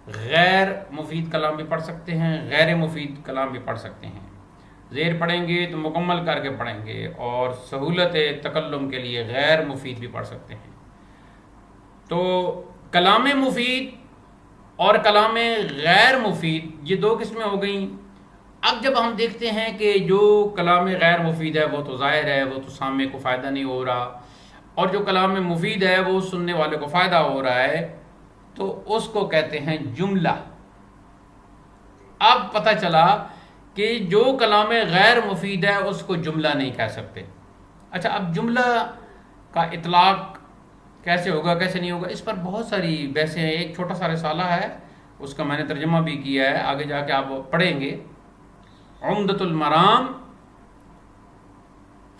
غیر مفید کلام بھی پڑھ سکتے ہیں، غیر مفید کلام بھی پڑھ سکتے ہیں. زیر پڑھیں گے تو مکمل کر کے پڑھیں گے، اور سہولت تکلم کے لیے غیر مفید بھی پڑھ سکتے ہیں. تو کلام مفید اور کلام غیر مفید یہ 2 قسمیں ہو گئیں. اب جب ہم دیکھتے ہیں کہ جو کلام غیر مفید ہے وہ تو ظاہر ہے، وہ تو سامع کو فائدہ نہیں ہو رہا، اور جو کلام مفید ہے وہ سننے والے کو فائدہ ہو رہا ہے، تو اس کو کہتے ہیں جملہ. اب پتہ چلا کہ جو کلام غیر مفید ہے اس کو جملہ نہیں کہہ سکتے. اچھا، اب جملہ کا اطلاق کیسے ہوگا کیسے نہیں ہوگا، اس پر بہت ساری بحثیں ہیں. ایک چھوٹا سا رسالہ ہے، اس کا میں نے ترجمہ بھی کیا ہے، آگے جا کے آپ پڑھیں گے. عمدۃ المرام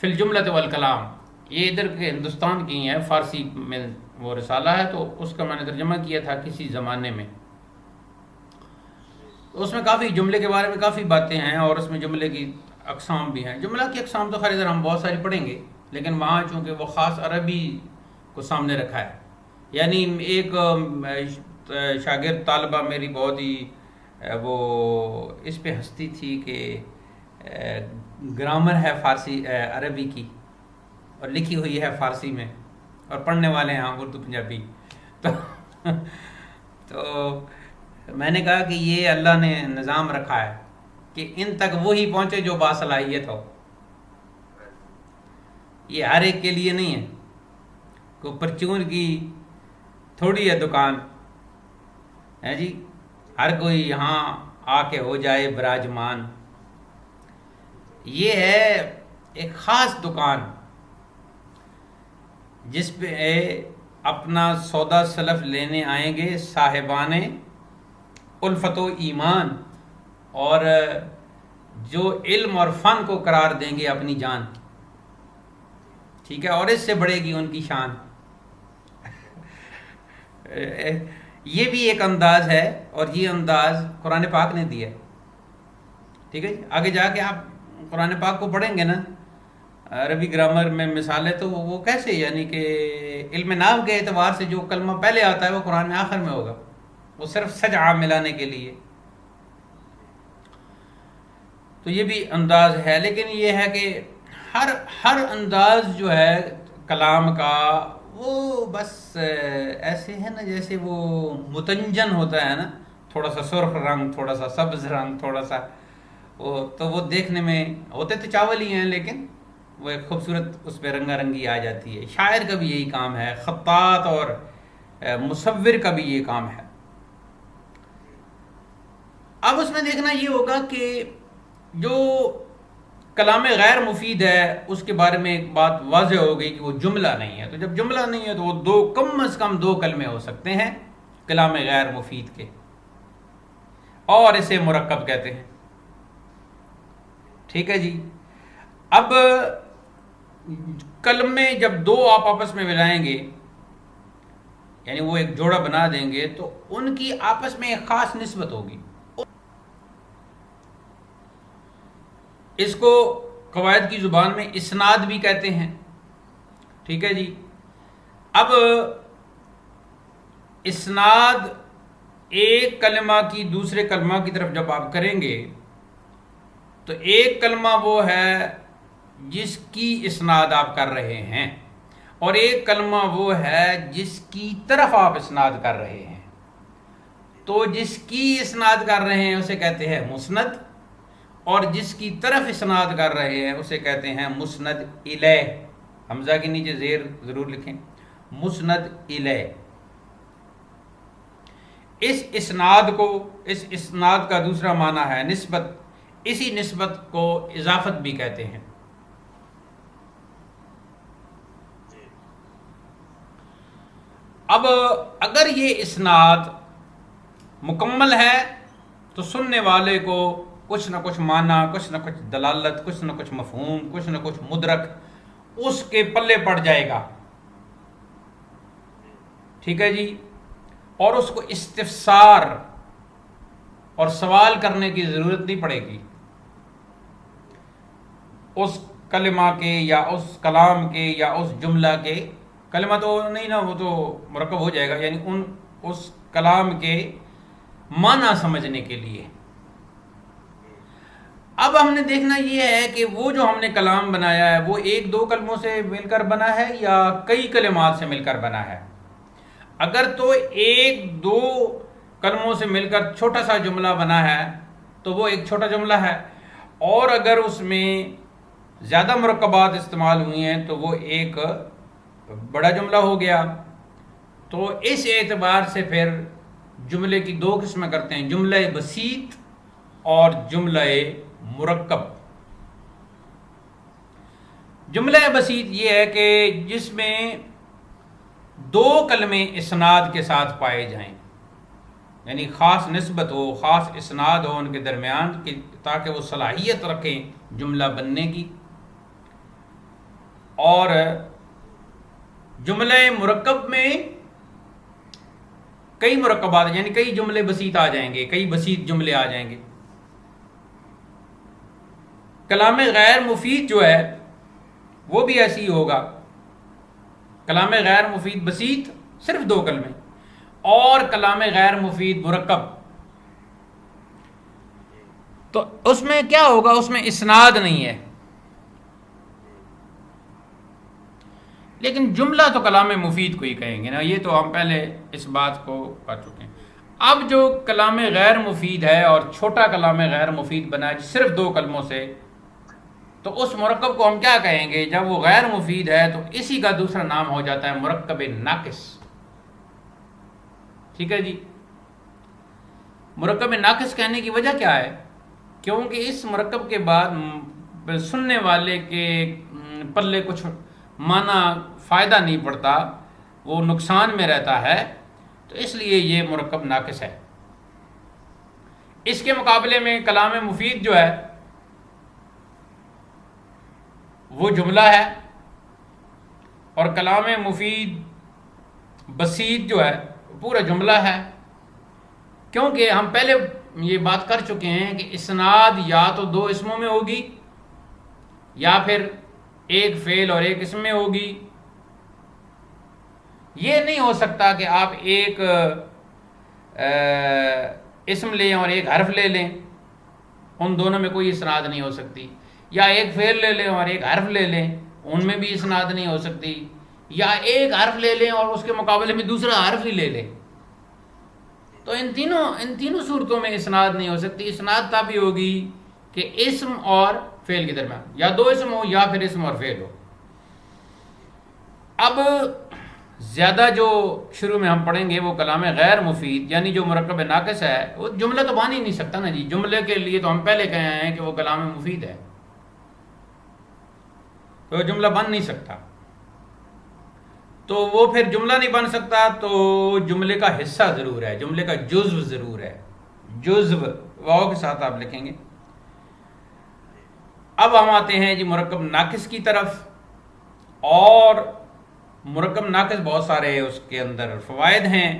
فی الجملۃ والکلام، یہ ادھر کے ہندوستان کی ہیں، فارسی میں وہ رسالہ ہے، تو اس کا میں نے ترجمہ کیا تھا کسی زمانے میں. اس میں کافی جملے کے بارے میں کافی باتیں ہیں، اور اس میں جملے کی اقسام بھی ہیں. جملہ کی اقسام تو خیر ادھر ہم بہت ساری پڑھیں گے، لیکن وہاں چونکہ وہ خاص عربی کو سامنے رکھا ہے. یعنی ایک شاگرد طالبہ میری بہت ہی وہ اس پہ ہنستی تھی کہ گرامر ہے فارسی عربی کی، اور لکھی ہوئی ہے فارسی میں، اور پڑھنے والے ہیں اردو پنجابی. تو میں نے کہا کہ یہ اللہ نے نظام رکھا ہے کہ ان تک وہی پہنچے جو باصلاحیت ہو. یہ ہر ایک کے لیے نہیں ہے. کوئی پرچون کی تھوڑی ہے دکان ہے جی، ہر کوئی یہاں آ کے ہو جائے براجمان. یہ ہے ایک خاص دکان جس پہ اپنا سودا سلف لینے آئیں گے صاحبان الفت و ایمان، اور جو علم اور فن کو قرار دیں گے اپنی جان. ٹھیک ہے، اور اس سے بڑھے گی ان کی شان. یہ بھی ایک انداز ہے، اور یہ انداز قرآن پاک نے دیا ہے. ٹھیک ہے جی، آگے جا کے آپ قرآن پاک کو پڑھیں گے نا، عربی گرامر میں مثالیں تو وہ کیسے، یعنی کہ علم نحو کے اعتبار سے جو کلمہ پہلے آتا ہے وہ قرآن میں آخر میں ہوگا، وہ صرف سجع ملانے کے لیے. تو یہ بھی انداز ہے. لیکن یہ ہے کہ ہر انداز جو ہے کلام کا وہ بس ایسے ہے نا جیسے وہ متنجن ہوتا ہے نا، تھوڑا سا سرخ رنگ، تھوڑا سا سبز رنگ، تھوڑا سا تو وہ دیکھنے میں ہوتے تو چاول ہی ہیں، لیکن وہ ایک خوبصورت اس پہ رنگا رنگی آ جاتی ہے. شاعر کا بھی یہی کام ہے، خطاط اور مصور کا بھی یہ کام ہے. اب اس میں دیکھنا یہ ہوگا کہ جو کلام غیر مفید ہے اس کے بارے میں ایک بات واضح ہو گئی کہ وہ جملہ نہیں ہے. تو جب جملہ نہیں ہے تو وہ کم از کم 2 کلمے ہو سکتے ہیں کلام غیر مفید کے، اور اسے مرکب کہتے ہیں. ٹھیک ہے جی. اب کلمے جب 2 آپ آپس میں ملائیں گے، یعنی وہ ایک جوڑا بنا دیں گے، تو ان کی آپس میں ایک خاص نسبت ہوگی. اس کو قواعد کی زبان میں اسناد بھی کہتے ہیں، ٹھیک ہے جی۔ اب اسناد ایک کلمہ کی دوسرے کلمہ کی طرف جب آپ کریں گے تو ایک کلمہ وہ ہے جس کی اسناد آپ کر رہے ہیں، اور ایک کلمہ وہ ہے جس کی طرف آپ اسناد کر رہے ہیں۔ تو جس کی اسناد کر رہے ہیں اسے کہتے ہیں مسند، اور جس کی طرف اسناد کر رہے ہیں اسے کہتے ہیں مسند الیہ۔ حمزہ کے نیچے زیر ضرور لکھیں، مسند الیہ۔ اس اسناد کا دوسرا معنی ہے نسبت، اسی نسبت کو اضافت بھی کہتے ہیں۔ اب اگر یہ اسناد مکمل ہے تو سننے والے کو کچھ نہ کچھ معنی، کچھ نہ کچھ دلالت، کچھ نہ کچھ مفہوم، کچھ نہ کچھ مدرک اس کے پلے پڑ جائے گا، ٹھیک ہے جی، اور اس کو استفسار اور سوال کرنے کی ضرورت نہیں پڑے گی اس کلمہ کے یا اس کلام کے یا اس جملہ کے، کلمہ تو نہیں نا، وہ تو مرکب ہو جائے گا، یعنی اس کلام کے معنی سمجھنے کے لیے۔ اب ہم نے دیکھنا یہ ہے کہ وہ جو ہم نے کلام بنایا ہے وہ ایک دو کلموں سے مل کر بنا ہے یا کئی کلمات سے مل کر بنا ہے۔ اگر تو ایک دو کلموں سے مل کر چھوٹا سا جملہ بنا ہے تو وہ ایک چھوٹا جملہ ہے، اور اگر اس میں زیادہ مرکبات استعمال ہوئی ہیں تو وہ ایک بڑا جملہ ہو گیا۔ تو اس اعتبار سے پھر جملے کی دو قسمیں کرتے ہیں، جملہ بسیط اور جملہ مرکب۔ جملہ بسیط یہ ہے کہ جس میں دو کلمے اسناد کے ساتھ پائے جائیں، یعنی خاص نسبت ہو، خاص اسناد ہو ان کے درمیان، تاکہ وہ صلاحیت رکھیں جملہ بننے کی۔ اور جملہ مرکب میں کئی مرکبات، یعنی کئی جملے بسیط آ جائیں گے، کئی بسیط جملے آ جائیں گے۔ کلام غیر مفید جو ہے وہ بھی ایسی ہی ہوگا، کلام غیر مفید بسیط صرف دو کلمے، اور کلام غیر مفید مرکب، تو اس میں کیا ہوگا، اس میں اسناد نہیں ہے، لیکن جملہ تو کلام مفید کو ہی کہیں گے نا، یہ تو ہم پہلے اس بات کو کر چکے ہیں۔ اب جو کلام غیر مفید ہے اور چھوٹا کلام غیر مفید بنا ہے صرف دو کلموں سے، تو اس مرکب کو ہم کیا کہیں گے؟ جب وہ غیر مفید ہے تو اسی کا دوسرا نام ہو جاتا ہے مرکب ناقص، ٹھیک ہے جی۔ مرکب ناقص کہنے کی وجہ کیا ہے؟ کیونکہ اس مرکب کے بعد سننے والے کے پلے کچھ معنی فائدہ نہیں پڑتا، وہ نقصان میں رہتا ہے، تو اس لیے یہ مرکب ناقص ہے۔ اس کے مقابلے میں کلام مفید جو ہے وہ جملہ ہے، اور کلام مفید بسیط جو ہے پورا جملہ ہے، کیونکہ ہم پہلے یہ بات کر چکے ہیں کہ اسناد یا تو دو اسموں میں ہوگی یا پھر ایک فعل اور ایک اسم میں ہوگی۔ یہ نہیں ہو سکتا کہ آپ ایک اسم لیں اور ایک حرف لے لیں، ان دونوں میں کوئی اسناد نہیں ہو سکتی، یا ایک فعل لے لیں اور ایک حرف لے لیں، ان میں بھی اسناد نہیں ہو سکتی، یا ایک حرف لے لیں اور اس کے مقابلے میں دوسرا حرف ہی لے لیں، تو ان تینوں صورتوں میں اسناد نہیں ہو سکتی۔ اسناد تب ہی ہوگی کہ اسم اور فعل کے درمیان یا دو اسم ہو یا پھر اسم اور فعل ہو۔ اب زیادہ جو شروع میں ہم پڑھیں گے وہ کلام غیر مفید، یعنی جو مرکب ناقص ہے، وہ جملہ تو بن ہی نہیں سکتا نا جی، جملے کے لیے تو ہم پہلے کہے ہیں کہ وہ کلام مفید ہے، تو جملہ بن نہیں سکتا، تو وہ پھر جملہ نہیں بن سکتا، تو جملے کا حصہ ضرور ہے، جملے کا جزو ضرور ہے، جزو واو کے ساتھ آپ لکھیں گے۔ اب ہم آتے ہیں جی مرکب ناقص کی طرف، اور مرکب ناقص بہت سارے اس کے اندر فوائد ہیں،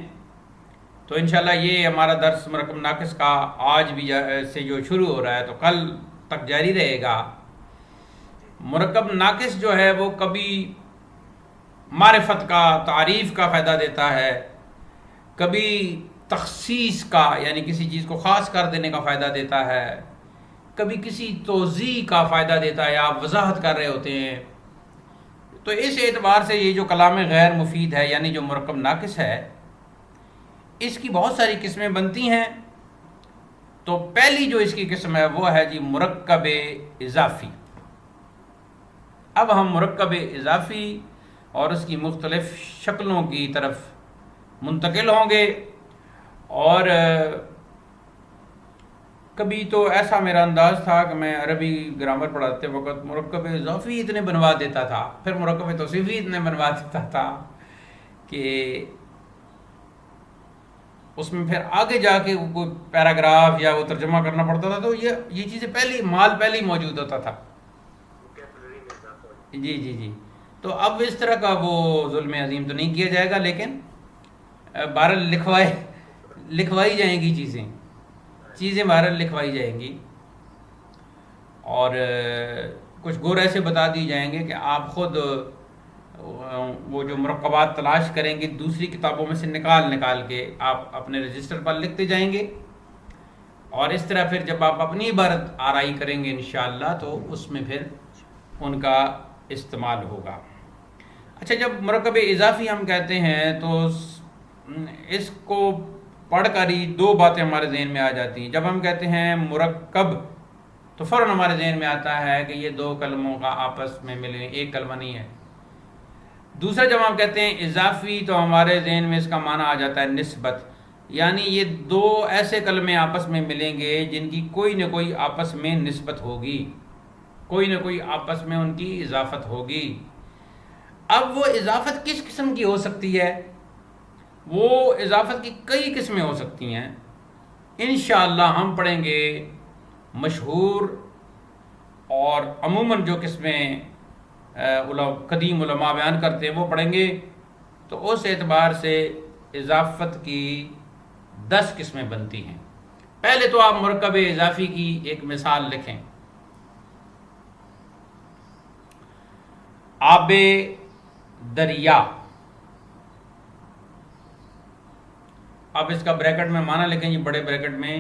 تو انشاءاللہ یہ ہمارا درس مرکب ناقص کا آج بھی سے جو شروع ہو رہا ہے، تو کل تک جاری رہے گا. مرکب ناقص جو ہے وہ کبھی معرفت کا، تعریف کا فائدہ دیتا ہے، کبھی تخصیص کا یعنی کسی چیز کو خاص کر دینے کا فائدہ دیتا ہے، کبھی کسی توضیح کا فائدہ دیتا ہے، آپ وضاحت کر رہے ہوتے ہیں. تو اس اعتبار سے یہ جو کلام غیر مفید ہے یعنی جو مرکب ناقص ہے، اس کی بہت ساری قسمیں بنتی ہیں. تو پہلی جو اس کی قسم ہے وہ ہے جی مرکب اضافی. اب ہم مرکب اضافی اور اس کی مختلف شکلوں کی طرف منتقل ہوں گے. اور کبھی تو ایسا میرا انداز تھا کہ میں عربی گرامر پڑھاتے وقت مرکب اضافی اتنے بنوا دیتا تھا، پھر مرکب توصیفی اتنے بنوا دیتا تھا کہ اس میں پھر آگے جا کے کوئی پیراگراف یا وہ ترجمہ کرنا پڑتا تھا. تو یہ چیزیں پہلے ہی موجود ہوتا تھا. جی. تو اب اس طرح کا وہ ظلم عظیم تو نہیں کیا جائے گا، لیکن بہرحال لکھوائی جائیں گی چیزیں بہرحال لکھوائی جائیں گی. اور کچھ گور ایسے بتا دی جائیں گے کہ آپ خود وہ جو مرکبات تلاش کریں گے دوسری کتابوں میں سے نکال کے آپ اپنے رجسٹر پر لکھتے جائیں گے. اور اس طرح پھر جب آپ اپنی عبارت آرائی کریں گے انشاءاللہ تو اس میں پھر ان کا استعمال ہوگا. اچھا، جب مرکب اضافی ہم کہتے ہیں تو اس کو پڑھ کر ہی دو باتیں ہمارے ذہن میں آ جاتی ہیں. جب ہم کہتے ہیں مرکب تو فوراً ہمارے ذہن میں آتا ہے کہ یہ دو کلموں کا آپس میں ملیں، ایک کلمہ نہیں ہے. دوسرا جب ہم کہتے ہیں اضافی تو ہمارے ذہن میں اس کا معنی آ جاتا ہے نسبت، یعنی یہ دو ایسے کلمے آپس میں ملیں گے جن کی کوئی نہ کوئی آپس میں نسبت ہوگی، کوئی نہ کوئی آپس میں ان کی اضافت ہوگی. اب وہ اضافت کس قسم کی ہو سکتی ہے؟ وہ اضافت کی کئی قسمیں ہو سکتی ہیں. انشاءاللہ ہم پڑھیں گے مشہور اور عموماً جو قسمیں قدیم علماء بیان کرتے ہیں وہ پڑھیں گے. تو اس اعتبار سے اضافت کی 10 قسمیں بنتی ہیں. پہلے تو آپ مرکب اضافی کی ایک مثال لکھیں. آب دریا. اب اس کا بریکٹ میں معنی لکھیں یہ بڑے بریکٹ میں،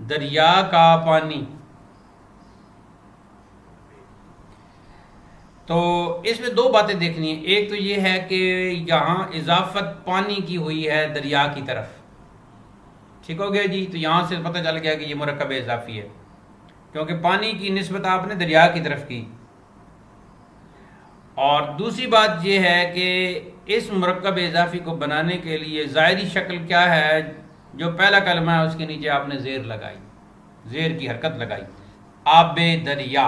دریا کا پانی. تو اس میں دو باتیں دیکھنی ہیں. ایک تو یہ ہے کہ یہاں اضافت پانی کی ہوئی ہے دریا کی طرف، ٹھیک ہو گیا جی. تو یہاں سے پتہ چل گیا کہ یہ مرکب اضافی ہے کیونکہ پانی کی نسبت آپ نے دریا کی طرف کی. اور دوسری بات یہ ہے کہ اس مرکب اضافی کو بنانے کے لیے ظاہری شکل کیا ہے؟ جو پہلا کلمہ ہے اس کے نیچے آپ نے زیر لگائی، زیر کی حرکت لگائی، آب دریا.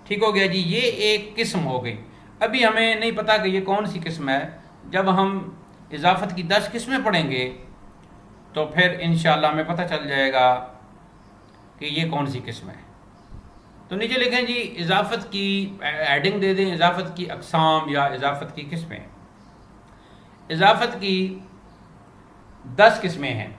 ٹھیک ہو گیا جی. یہ ایک قسم ہو گئی. ابھی ہمیں نہیں پتا کہ یہ کون سی قسم ہے. جب ہم اضافت کی 10 قسمیں پڑھیں گے تو پھر انشاءاللہ ہمیں پتہ چل جائے گا کہ یہ کون سی قسم ہے. تو نیچے لکھیں جی اضافت کی ایڈنگ دے دیں، اضافت کی اقسام یا اضافت کی قسمیں. اضافت کی 10 قسمیں ہیں.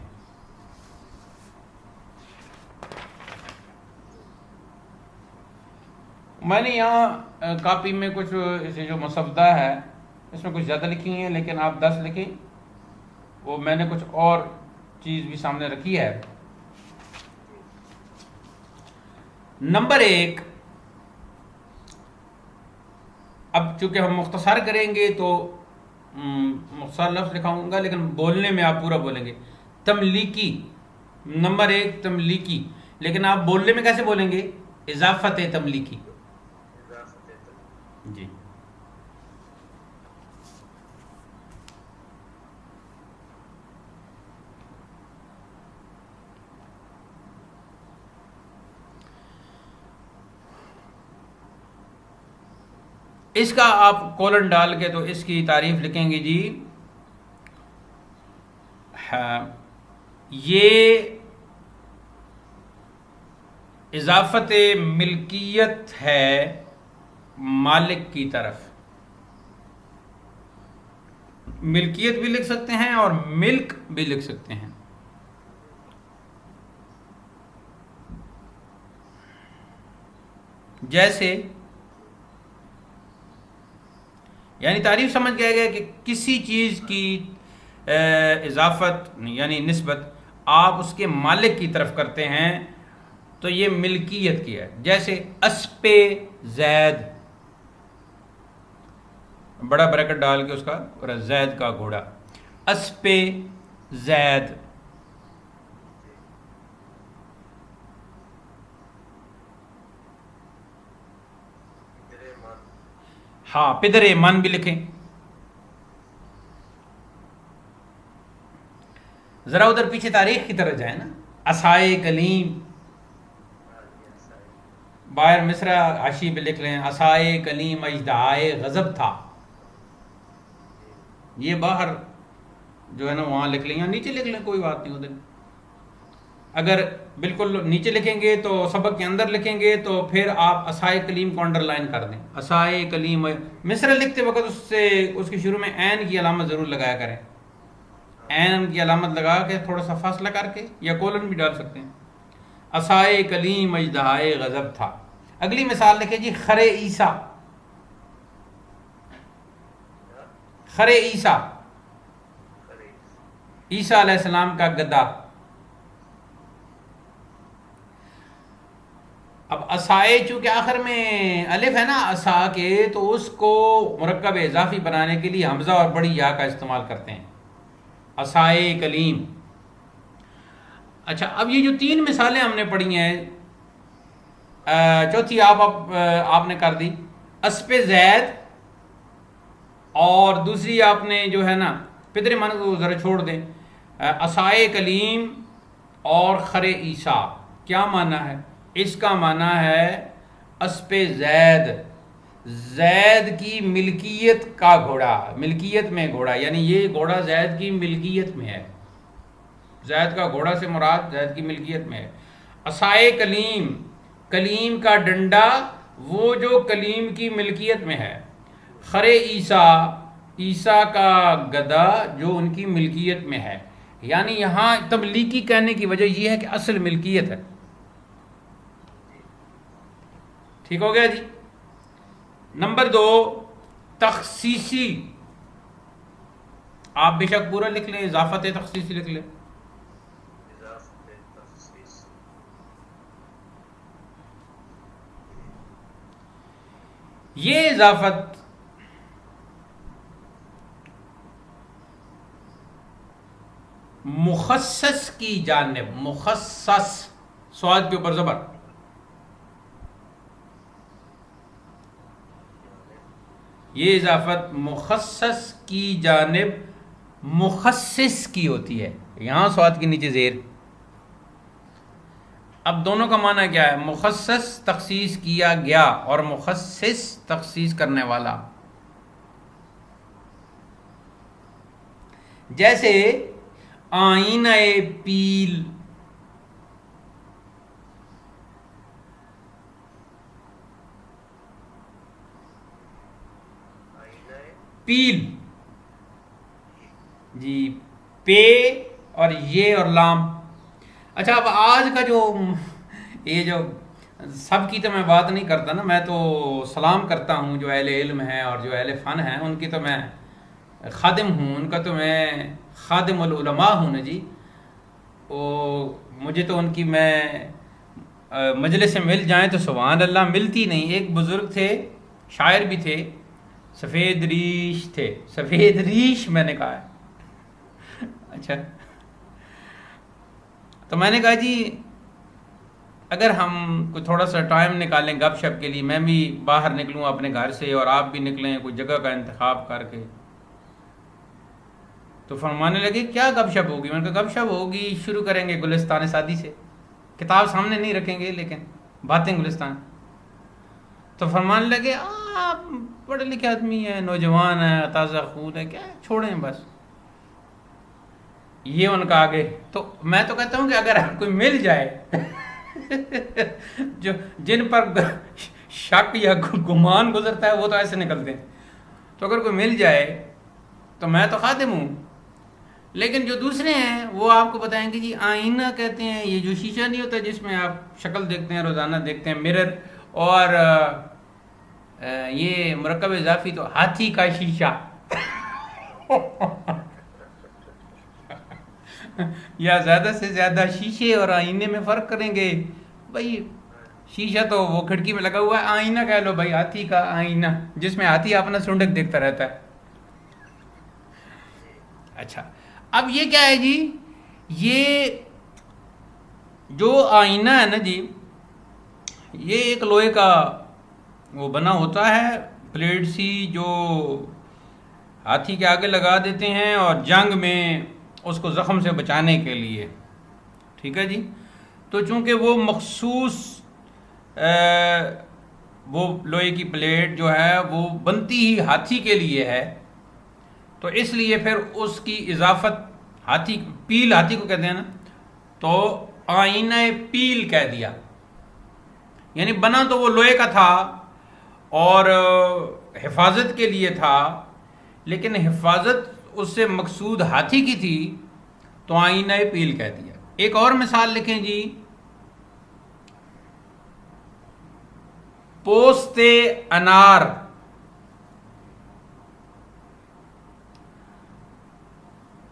میں نے یہاں کاپی میں کچھ اسے جو مسودہ ہے اس میں کچھ زیادہ لکھی ہیں، لیکن آپ 10 لکھیں. وہ میں نے کچھ اور چیز بھی سامنے رکھی ہے. نمبر 1، اب چونکہ ہم مختصر کریں گے تو مختصر لفظ لکھاؤں گا لیکن بولنے میں آپ پورا بولیں گے. تملیکی. نمبر 1 تملیکی، لیکن آپ بولنے میں کیسے بولیں گے؟ اضافت تملیکی. جی. اس کا آپ کولن ڈال کے تو اس کی تعریف لکھیں گے جی یہ اضافت ملکیت ہے مالک کی طرف. ملکیت بھی لکھ سکتے ہیں اور ملک بھی لکھ سکتے ہیں. جیسے یعنی تعریف سمجھ گیا کہ کسی چیز کی اضافت یعنی نسبت آپ اس کے مالک کی طرف کرتے ہیں تو یہ ملکیت کی ہے. جیسے اسپِ زید، بڑا بریکٹ ڈال کے اس کا زید کا گھوڑا، اسپِ زید. ہاں پدر من بھی لکھیں. ذرا ادھر پیچھے تاریخ کی طرف جائیں نا. عصائے کلیم، باہر مصرع حاشی پہ لکھ لیں عصائے کلیم اژدہائے غضب تھا. یہ باہر جو ہے نا وہاں لکھ لیں یا نیچے لکھ لیں، کوئی بات نہیں. ادھر اگر بالکل نیچے لکھیں گے تو سبق کے اندر لکھیں گے تو پھر آپ عصائے کلیم کو انڈر لائن کر دیں. عصائے کلیم مصرع لکھتے وقت اس کے شروع میں عین کی علامت ضرور لگایا کریں. عین کی علامت لگا کے تھوڑا سا فاصلہ کر کے یا کولن بھی ڈال سکتے ہیں. عصائے کلیم اژدہائے غضب تھا. اگلی مثال لکھیں جی خر عیسیٰ. خر عیسیٰ، عیسیٰ علیہ السلام کا گدا. اب عصائے چونکہ آخر میں الف ہے نا عصا کے، تو اس کو مرکب اضافی بنانے کے لیے حمزہ اور بڑی یا کا استعمال کرتے ہیں. عصائے کلیم. اچھا اب یہ جو تین مثالیں ہم نے پڑھی ہیں، چوتھی آپ نے کر دی اسپِ زید، اور دوسری آپ نے جو ہے نا پدر من کو ذرا چھوڑ دیں، عصائے کلیم اور خر عیسیٰ. کیا معنی ہے اس کا؟ معنی ہے اسپِ زید، زید کی ملکیت کا گھوڑا، ملکیت میں گھوڑا، یعنی یہ گھوڑا زید کی ملکیت میں ہے. زید کا گھوڑا سے مراد زید کی ملکیت میں ہے. عصائے کلیم، کلیم کا ڈنڈا وہ جو کلیم کی ملکیت میں ہے. خر عیسیٰ، عیسیٰ کا گدا جو ان کی ملکیت میں ہے. یعنی یہاں تملیکی کہنے کی وجہ یہ ہے کہ اصل ملکیت ہے. ٹھیک ہو گیا جی. نمبر 2 تخصیصی. آپ بے شک پورا لکھ لیں، اضافت تخصیصی لکھ لیں. یہ اضافت مخصص کی جانب، مخصص سواد کے اوپر زبر، یہ اضافت مخصص کی جانب مخصص کی ہوتی ہے. یہاں سواد کے نیچے زیر. اب دونوں کا معنی کیا ہے؟ مخصص تخصیص کیا گیا اور مخصص تخصیص کرنے والا. جیسے آئینہ پیل، پیل جی، پے اور یہ اور لام. اچھا اب آج کا جو یہ جو سب کی تو میں بات نہیں کرتا نا، میں تو سلام کرتا ہوں جو اہل علم ہیں اور جو اہل فن ہیں، ان کی تو میں خادم ہوں، ان کا تو میں خادم العلماء ہوں نا جی. مجھے تو ان کی میں مجلس سے مل جائیں تو سبحان اللہ ملتی نہیں. ایک بزرگ تھے، شاعر بھی تھے، سفید ریش تھے. سفید ریش میں نے کہا ہے. اچھا تو میں نے کہا جی اگر ہم کوئی تھوڑا سا ٹائم نکالیں گپ شپ کے لیے، میں بھی باہر نکلوں اپنے گھر سے اور آپ بھی نکلیں کوئی جگہ کا انتخاب کر کے، تو فرمانے لگے کیا گپ شپ ہوگی؟ میں نے کہا گپ شپ ہوگی، شروع کریں گے گلستان سعدی سے. کتاب سامنے نہیں رکھیں گے لیکن باتیں گلستان. تو فرمانے لگے آپ پڑھے لکھے آدمی ہیں، نوجوان ہیں، تازہ خون ہے، کیا چھوڑیں بس. یہ ان کا آگے. تو میں تو کہتا ہوں کہ اگر کوئی مل جائے جو جن پر شک یا گمان گزرتا ہے وہ تو ایسے نکلتے ہیں، تو اگر کوئی مل جائے تو میں تو خادم ہوں. لیکن جو دوسرے ہیں وہ آپ کو بتائیں گے جی آئینہ کہتے ہیں یہ جو شیشہ نہیں ہوتا جس میں آپ شکل دیکھتے ہیں، روزانہ دیکھتے ہیں، مرر، اور یہ مرکب اضافی تو ہاتھی کا شیشہ یا زیادہ سے زیادہ شیشے اور آئینے میں فرق کریں گے بھائی. شیشہ تو وہ کھڑکی میں لگا ہوا ہے، آئینہ کہہ لو بھائی، ہاتھی کا آئینہ جس میں ہاتھی اپنا سنڈک دیکھتا رہتا ہے. اچھا اب یہ کیا ہے جی، یہ جو آئینہ ہے نا جی، یہ ایک لوہے کا وہ بنا ہوتا ہے، پلیٹ سی، جو ہاتھی کے آگے لگا دیتے ہیں اور جنگ میں اس کو زخم سے بچانے کے لیے. ٹھیک ہے جی. تو چونکہ وہ مخصوص وہ لوہے کی پلیٹ جو ہے وہ بنتی ہی ہاتھی کے لیے ہے، تو اس لیے پھر اس کی اضافت ہاتھی، پیل ہاتھی کو کہتے ہیں نا، تو آئینہ پیل کہہ دیا. یعنی بنا تو وہ لوہے کا تھا اور حفاظت کے لیے تھا، لیکن حفاظت اس سے مقصود ہاتھی کی تھی تو آئینہ پیل کہہ دیا. ایک اور مثال لکھیں جی، پوست انار.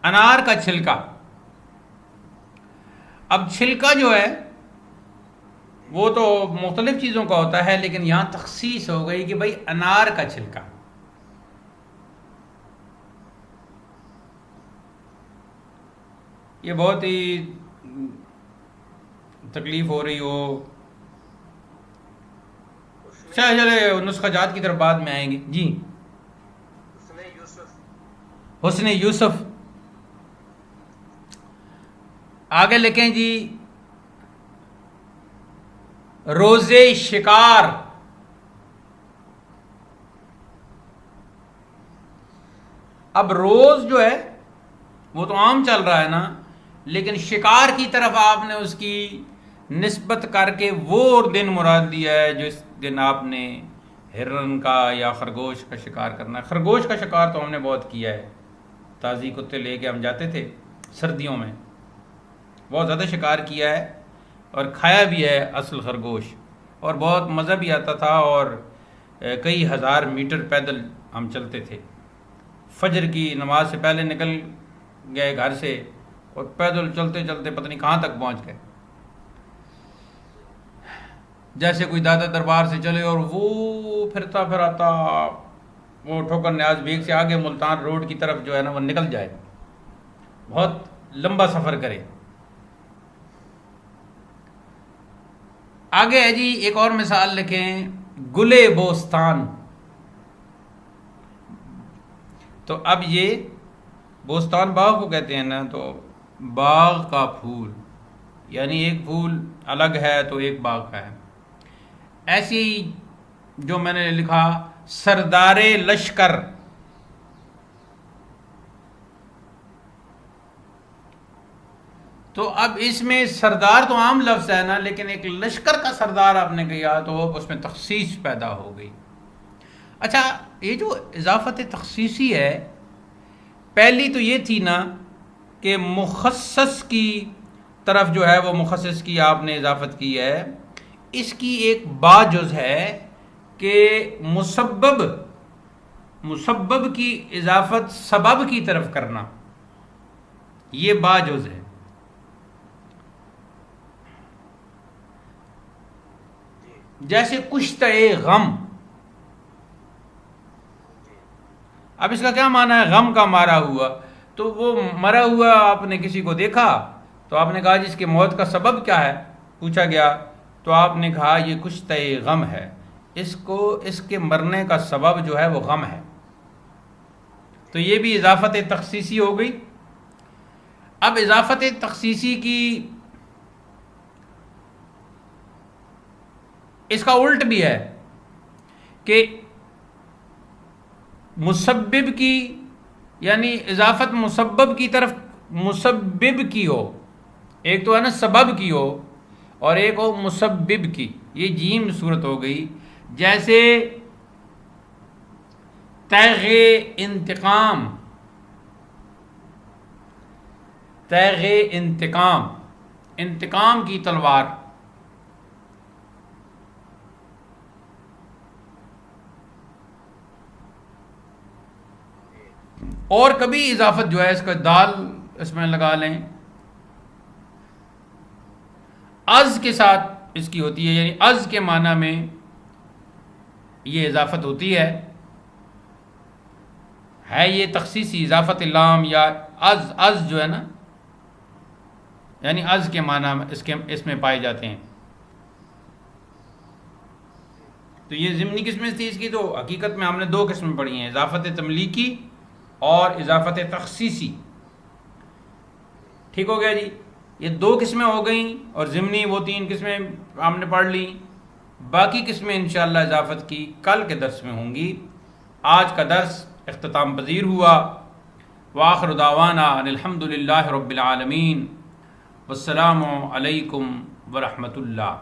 انار کا چھلکا. اب چھلکا جو ہے وہ تو مختلف چیزوں کا ہوتا ہے، لیکن یہاں تخصیص ہو گئی کہ بھائی انار کا چھلکا. یہ بہت ہی تکلیف ہو رہی ہو، چلے نسخہ جات کی طرف بعد میں آئیں گے جی. حسن یوسف. آگے لکھیں جی، روزے شکار. اب روز جو ہے وہ تو عام چل رہا ہے نا، لیکن شکار کی طرف آپ نے اس کی نسبت کر کے وہ دن مراد دیا ہے جس دن آپ نے ہرن کا یا خرگوش کا شکار کرنا ہے. خرگوش کا شکار تو ہم نے بہت کیا ہے، تازی کتے لے کے ہم جاتے تھے سردیوں میں، بہت زیادہ شکار کیا ہے اور کھایا بھی ہے اصل خرگوش، اور بہت مزہ بھی آتا تھا. اور کئی ہزار میٹر پیدل ہم چلتے تھے. فجر کی نماز سے پہلے نکل گئے گھر سے اور پیدل چلتے چلتے پتہ نہیں کہاں تک پہنچ گئے. جیسے کوئی دادا دربار سے چلے اور وہ پھرتا پھراتا وہ ٹھوکر نیاز بیگ سے آگے ملتان روڈ کی طرف جو ہے نا وہ نکل جائے، بہت لمبا سفر کرے. آگے ہے جی ایک اور مثال لکھیں، گلے بوستان. تو اب یہ بوستان باغ کو کہتے ہیں نا، تو باغ کا پھول، یعنی ایک پھول الگ ہے تو ایک باغ کا ہے. ایسی جو میں نے لکھا سردار لشکر. تو اب اس میں سردار تو عام لفظ ہے نا، لیکن ایک لشکر کا سردار آپ نے کہا تو اس میں تخصیص پیدا ہو گئی. اچھا یہ جو اضافت تخصیصی ہے، پہلی تو یہ تھی نا کہ مخصص کی طرف جو ہے وہ مخصص کی آپ نے اضافت کی ہے. اس کی ایک باجز ہے کہ مسبب کی اضافت سبب کی طرف کرنا، یہ باجز ہے. جیسے کشتہ غم. اب اس کا کیا معنی ہے؟ غم کا مارا ہوا. تو وہ مرا ہوا آپ نے کسی کو دیکھا تو آپ نے کہا جس کے موت کا سبب کیا ہے پوچھا گیا، تو آپ نے کہا یہ کشتہ غم ہے، اس کے مرنے کا سبب جو ہے وہ غم ہے. تو یہ بھی اضافت تخصیصی ہو گئی. اب اضافت تخصیصی کی اس کا الٹ بھی ہے کہ مسبب کی، یعنی اضافت مسبب کی طرف مسبب کی ہو. ایک تو ہے نا سبب کی ہو اور ایک ہو مسبب کی. یہ جیم صورت ہو گئی. جیسے تیغ انتقام. تیغ انتقام، انتقام کی تلوار. اور کبھی اضافت جو ہے اس کا دال اس میں لگا لیں، از کے ساتھ اس کی ہوتی ہے، یعنی از کے معنی میں یہ اضافت ہوتی ہے یہ تخصیصی اضافت لام یا از جو ہے نا، یعنی از کے معنی میں اس میں پائے جاتے ہیں. تو یہ ضمنی قسمیں تھی اس کی. تو حقیقت میں ہم نے 2 قسمیں پڑھی ہیں، اضافت تملیکی اور اضافت تخصیصی. ٹھیک ہو گیا جی. یہ 2 قسمیں ہو گئیں اور ضمنی وہ 3 قسمیں ہم نے پڑھ لی. باقی قسمیں انشاءاللہ اضافت کی کل کے درس میں ہوں گی. آج کا درس اختتام پذیر ہوا. وآخر دعوانا ان الحمد للہ رب العالمین. والسلام علیکم ورحمۃ اللہ.